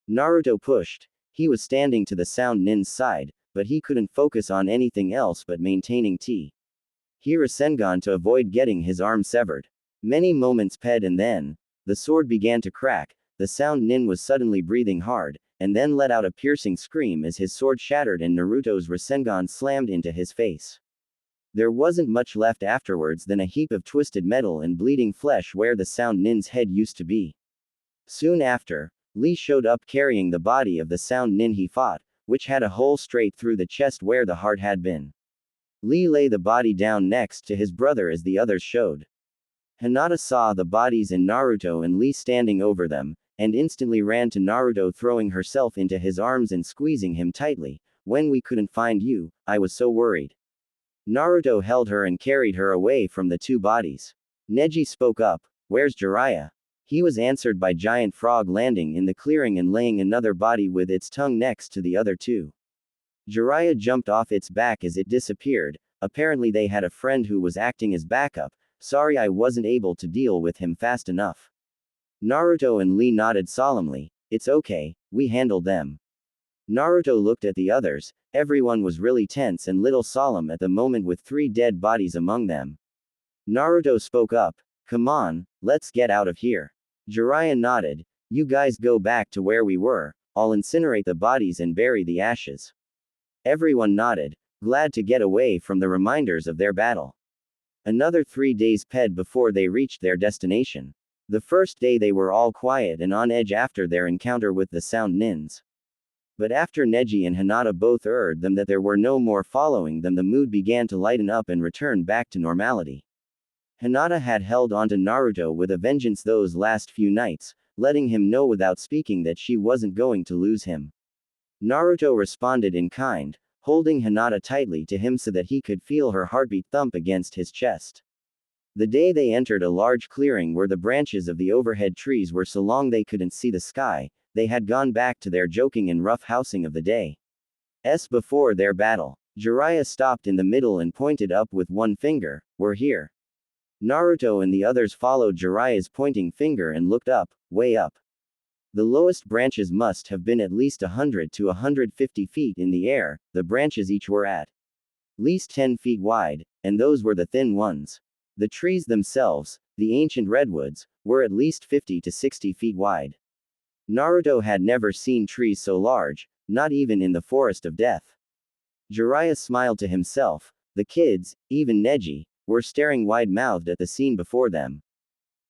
Naruto pushed. He was standing to the sound nin's side, but he couldn't focus on anything else but maintaining T. He Rasengan to avoid getting his arm severed. Many moments passed and then, the sword began to crack, the sound nin was suddenly breathing hard, and then let out a piercing scream as his sword shattered and Naruto's Rasengan slammed into his face. There wasn't much left afterwards than a heap of twisted metal and bleeding flesh where the sound nin's head used to be. Soon after, Lee showed up carrying the body of the sound nin he fought, which had a hole straight through the chest where the heart had been. Lee lay the body down next to his brother as the others showed. Hinata saw the bodies and Naruto and Lee standing over them, and instantly ran to Naruto throwing herself into his arms and squeezing him tightly. When we couldn't find you, I was so worried. Naruto held her and carried her away from the two bodies. Neji spoke up, "Where's Jiraiya?" He was answered by Giant Frog landing in the clearing and laying another body with its tongue next to the other two. Jiraiya jumped off its back as it disappeared. Apparently they had a friend who was acting as backup. Sorry I wasn't able to deal with him fast enough. Naruto and Lee nodded solemnly. It's okay, we handled them. Naruto looked at the others. Everyone was really tense and little solemn at the moment with 3 dead bodies among them. Naruto spoke up. Come on, let's get out of here. Jiraiya nodded. You guys go back to where we were. I'll incinerate the bodies and bury the ashes. Everyone nodded, glad to get away from the reminders of their battle. Another 3 days passed before they reached their destination. The first day they were all quiet and on edge after their encounter with the sound nins. But after Neji and Hinata both urged them that there were no more following them, the mood began to lighten up and return back to normality. Hinata had held onto Naruto with a vengeance those last few nights, letting him know without speaking that she wasn't going to lose him. Naruto responded in kind, holding Hinata tightly to him so that he could feel her heartbeat thump against his chest. The day they entered a large clearing where the branches of the overhead trees were so long they couldn't see the sky, they had gone back to their joking and rough housing of the day. Before their battle, Jiraiya stopped in the middle and pointed up with one finger. We're here. Naruto and the others followed Jiraiya's pointing finger and looked up, way up. The lowest branches must have been at least 100 to 150 feet in the air. The branches each were at least 10 feet wide, and those were the thin ones. The trees themselves, the ancient redwoods, were at least 50 to 60 feet wide. Naruto had never seen trees so large, not even in the forest of death. Jiraiya smiled to himself. The kids, even Neji, were staring wide-mouthed at the scene before them.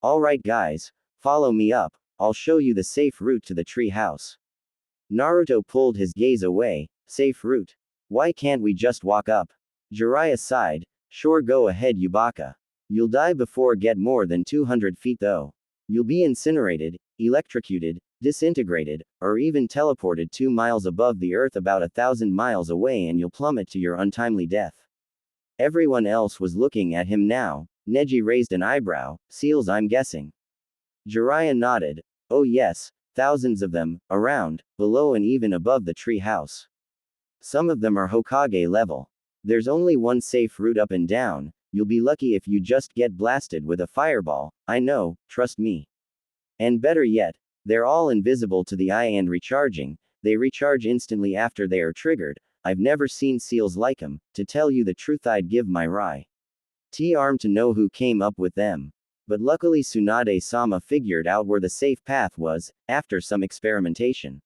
Alright guys, follow me up, I'll show you the safe route to the tree house. Naruto pulled his gaze away. Safe route? Why can't we just walk up? Jiraiya sighed. Sure, go ahead Yubaka. You'll die before get more than 200 feet though. You'll be incinerated, electrocuted, disintegrated, or even teleported 2 miles above the earth about 1,000 miles away and you'll plummet to your untimely death. Everyone else was looking at him now. Neji raised an eyebrow. Seals I'm guessing. Jiraiya nodded. Oh yes, thousands of them, around, below and even above the tree house. Some of them are Hokage level. There's only one safe route up and down. You'll be lucky if you just get blasted with a fireball. I know, trust me. And better yet, they're all invisible to the eye and recharging. They recharge instantly after they are triggered. I've never seen seals like 'em. To tell you the truth, I'd give my arm to know who came up with them. But luckily Tsunade-sama figured out where the safe path was, after some experimentation.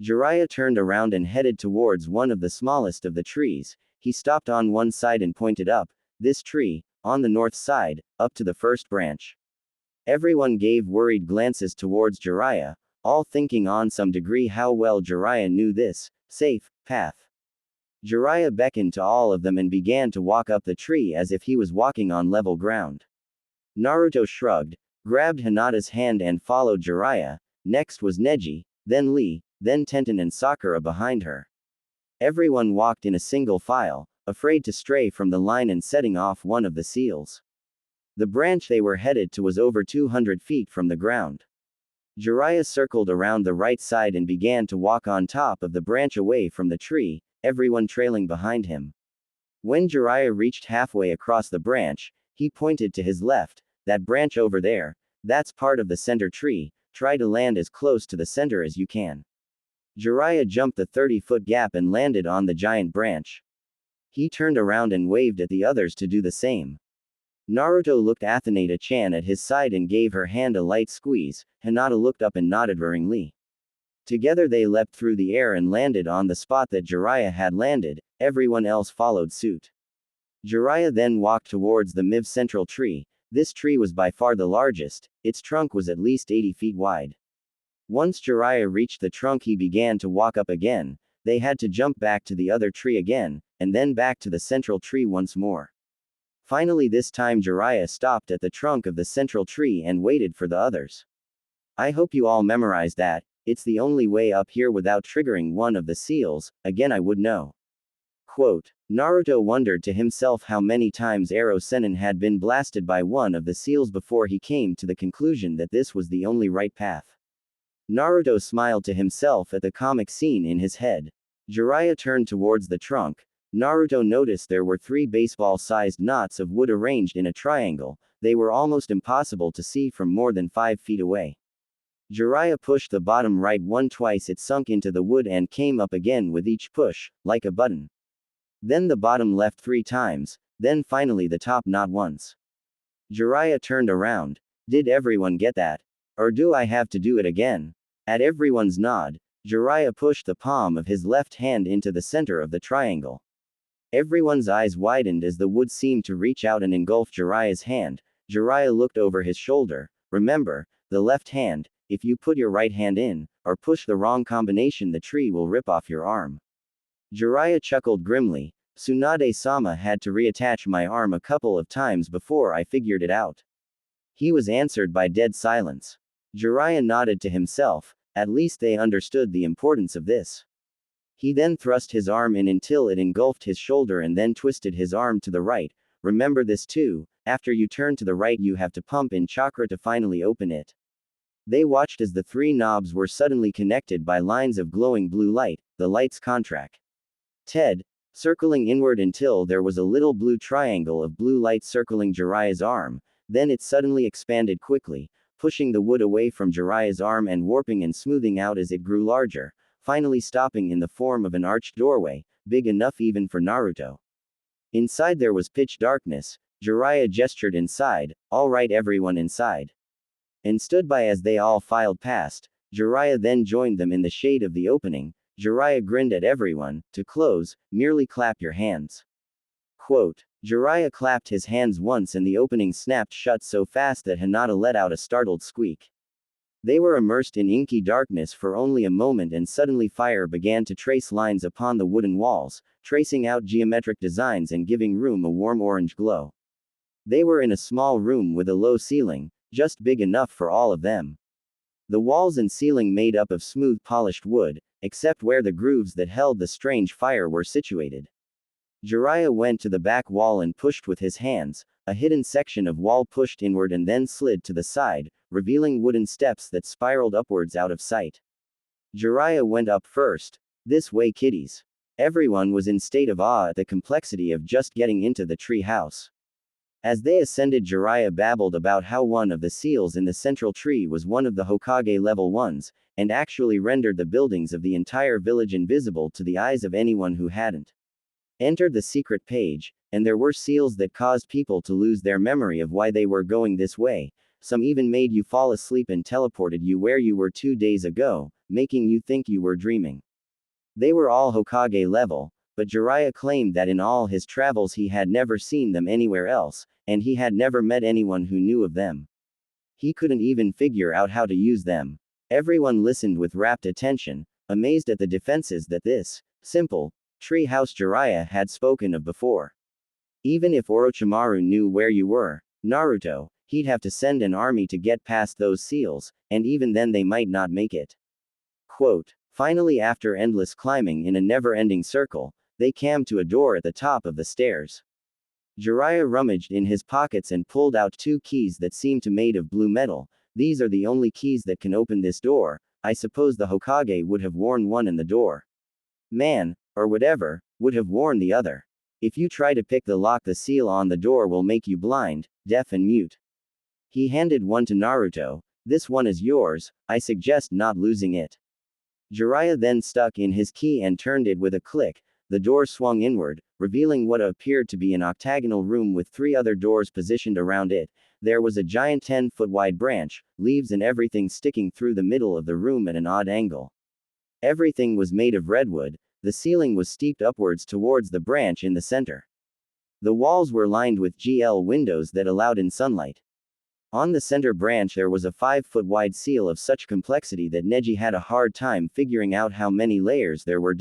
Jiraiya turned around and headed towards one of the smallest of the trees. He stopped on one side and pointed up. This tree, on the north side, up to the first branch. Everyone gave worried glances towards Jiraiya, all thinking on some degree how well Jiraiya knew this safe path. Jiraiya beckoned to all of them and began to walk up the tree as if he was walking on level ground. Naruto shrugged, grabbed Hinata's hand and followed Jiraiya. Next was Neji, then Lee, then Tenten and Sakura behind her. Everyone walked in a single file, afraid to stray from the line and setting off one of the seals. The branch they were headed to was over 200 feet from the ground. Jiraiya circled around the right side and began to walk on top of the branch away from the tree, everyone trailing behind him. When Jiraiya reached halfway across the branch, he pointed to his left. That branch over there, that's part of the center tree, try to land as close to the center as you can. Jiraiya jumped the 30-foot gap and landed on the giant branch. He turned around and waved at the others to do the same. Naruto looked Athenata-chan at his side and gave her hand a light squeeze. Hinata looked up and nodded reassuringly. Together they leapt through the air and landed on the spot that Jiraiya had landed. Everyone else followed suit. Jiraiya then walked towards the Miv central tree. This tree was by far the largest. Its trunk was at least 80 feet wide. Once Jiraiya reached the trunk, he began to walk up again. They had to jump back to the other tree again, and then back to the central tree once more. Finally, this time Jiraiya stopped at the trunk of the central tree and waited for the others. I hope you all memorized that. It's the only way up here without triggering one of the seals. Again, I would know. Quote. Naruto wondered to himself how many times Arrow Sennin had been blasted by one of the seals before he came to the conclusion that this was the only right path. Naruto smiled to himself at the comic scene in his head. Jiraiya turned towards the trunk. Naruto noticed there were 3 baseball-sized knots of wood arranged in a triangle. They were almost impossible to see from more than 5 feet away. Jiraiya pushed the bottom right one twice. It sunk into the wood and came up again with each push, like a button. Then the bottom left 3 times, then finally the top knot once. Jiraiya turned around. Did everyone get that? Or do I have to do it again? At everyone's nod, Jiraiya pushed the palm of his left hand into the center of the triangle. Everyone's eyes widened as the wood seemed to reach out and engulf Jiraiya's hand. Jiraiya looked over his shoulder. Remember, the left hand, if you put your right hand in, or push the wrong combination, the tree will rip off your arm. Jiraiya chuckled grimly. Tsunade-sama had to reattach my arm a couple of times before I figured it out. He was answered by dead silence. Jiraiya nodded to himself. At least they understood the importance of this. He then thrust his arm in until it engulfed his shoulder and then twisted his arm to the right. Remember this too, after you turn to the right you have to pump in chakra to finally open it. They watched as the 3 knobs were suddenly connected by lines of glowing blue light. The lights contract. Ted, circling inward until there was a little blue triangle of blue light circling Jiraiya's arm. Then it suddenly expanded quickly, pushing the wood away from Jiraiya's arm and warping and smoothing out as it grew larger, finally stopping in the form of an arched doorway, big enough even for Naruto. Inside there was pitch darkness. Jiraiya gestured inside. All right, everyone inside. And stood by as they all filed past. Jiraiya then joined them in the shade of the opening. Jiraiya grinned at everyone. To close, merely clap your hands. Quote. Jiraiya clapped his hands once and the opening snapped shut so fast that Hinata let out a startled squeak. They were immersed in inky darkness for only a moment and suddenly fire began to trace lines upon the wooden walls, tracing out geometric designs and giving room a warm orange glow. They were in a small room with a low ceiling, just big enough for all of them. The walls and ceiling made up of smooth polished wood, except where the grooves that held the strange fire were situated. Jiraiya went to the back wall and pushed with his hands. A hidden section of wall pushed inward and then slid to the side, revealing wooden steps that spiraled upwards out of sight. Jiraiya went up first. This way, kiddies. Everyone was in state of awe at the complexity of just getting into the tree house. As they ascended, Jiraiya babbled about how one of the seals in the central tree was one of the Hokage level 1s, and actually rendered the buildings of the entire village invisible to the eyes of anyone who hadn't entered the secret page, and there were seals that caused people to lose their memory of why they were going this way. Some even made you fall asleep and teleported you where you were 2 days ago. making you think you were dreaming. They were all Hokage level, but Jiraiya claimed that in all his travels he had never seen them anywhere else, and he had never met anyone who knew of them. He couldn't even figure out how to use them. Everyone listened with rapt attention, amazed at the defenses that this simple tree house Jiraiya had spoken of before. Even if Orochimaru knew where you were, Naruto, he'd have to send an army to get past those seals, and even then they might not make it. Quote, finally, after endless climbing in a never-ending circle, they came to a door at the top of the stairs. Jiraiya rummaged in his pockets and pulled out 2 keys that seemed to made of blue metal. These are the only keys that can open this door. I suppose the Hokage would have worn one and the door man, or whatever, would have worn the other. If you try to pick the lock, the seal on the door will make you blind, deaf and mute. He handed one to Naruto. This one is yours, I suggest not losing it. Jiraiya then stuck in his key and turned it with a click. The door swung inward, revealing what appeared to be an octagonal room with 3 other doors positioned around it. There was a giant 10-foot wide branch, leaves and everything sticking through the middle of the room at an odd angle. Everything was made of redwood. The ceiling was steeped upwards towards the branch in the center. The walls were lined with GL windows that allowed in sunlight. On the center branch there was a 5-foot wide seal of such complexity that Neji had a hard time figuring out how many layers there were.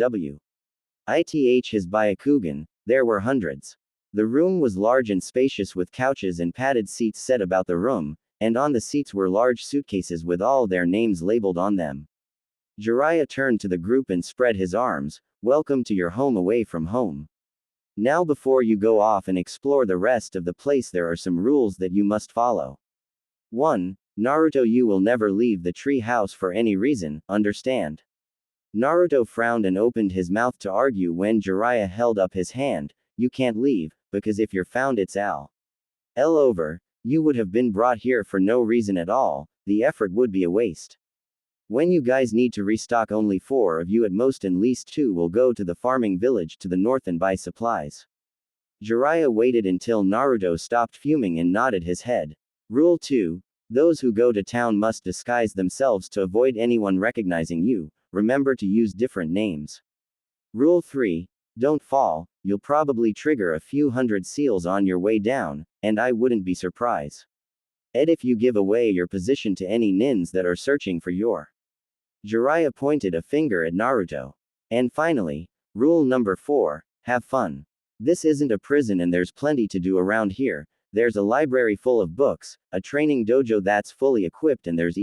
His Byakugan, there were hundreds. The room was large and spacious with couches and padded seats set about the room, and on the seats were large suitcases with all their names labeled on them. Jiraiya turned to the group and spread his arms. Welcome to your home away from home. Now before you go off and explore the rest of the place, there are some rules that you must follow. 1. Naruto, you will never leave the tree house for any reason, understand? Naruto frowned and opened his mouth to argue when Jiraiya held up his hand. You can't leave, because if you're found it's all over. You would have been brought here for no reason at all, the effort would be a waste. When you guys need to restock, only 4 of you at most, and least 2 will go to the farming village to the north and buy supplies. Jiraiya waited until Naruto stopped fuming and nodded his head. Rule 2. Those who go to town must disguise themselves to avoid anyone recognizing you. Remember to use different names. Rule 3. Don't fall, you'll probably trigger a few hundred seals on your way down, and I wouldn't be surprised if you give away your position to any nins that are searching for your. Jiraiya pointed a finger at Naruto. And finally, rule number 4, have fun. This isn't a prison and there's plenty to do around here. There's a library full of books, a training dojo that's fully equipped, and there's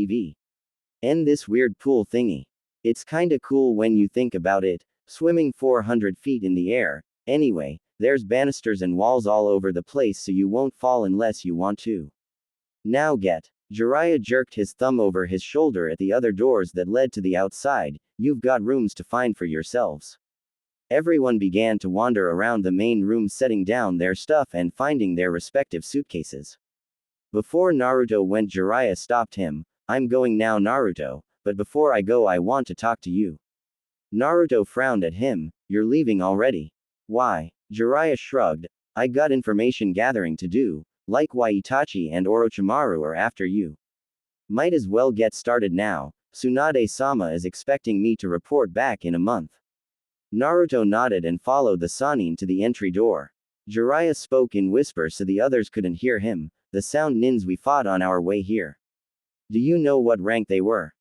and this weird pool thingy. It's kinda cool when you think about it, swimming 400 feet in the air. Anyway, there's banisters and walls all over the place so you won't fall unless you want to. Now get. Jiraiya jerked his thumb over his shoulder at the other doors that led to the outside. You've got rooms to find for yourselves. Everyone began to wander around the main room, setting down their stuff and finding their respective suitcases. Before Naruto went, Jiraiya stopped him. I'm going now, Naruto, but before I go I want to talk to you. Naruto frowned at him. You're leaving already? Why? Jiraiya shrugged. I got information gathering to do, like why Itachi and Orochimaru are after you. Might as well get started now. Tsunade-sama is expecting me to report back in a month. Naruto nodded and followed the Sannin to the entry door. Jiraiya spoke in whisper so the others couldn't hear him. The sound nins we fought on our way here. Do you know what rank they were?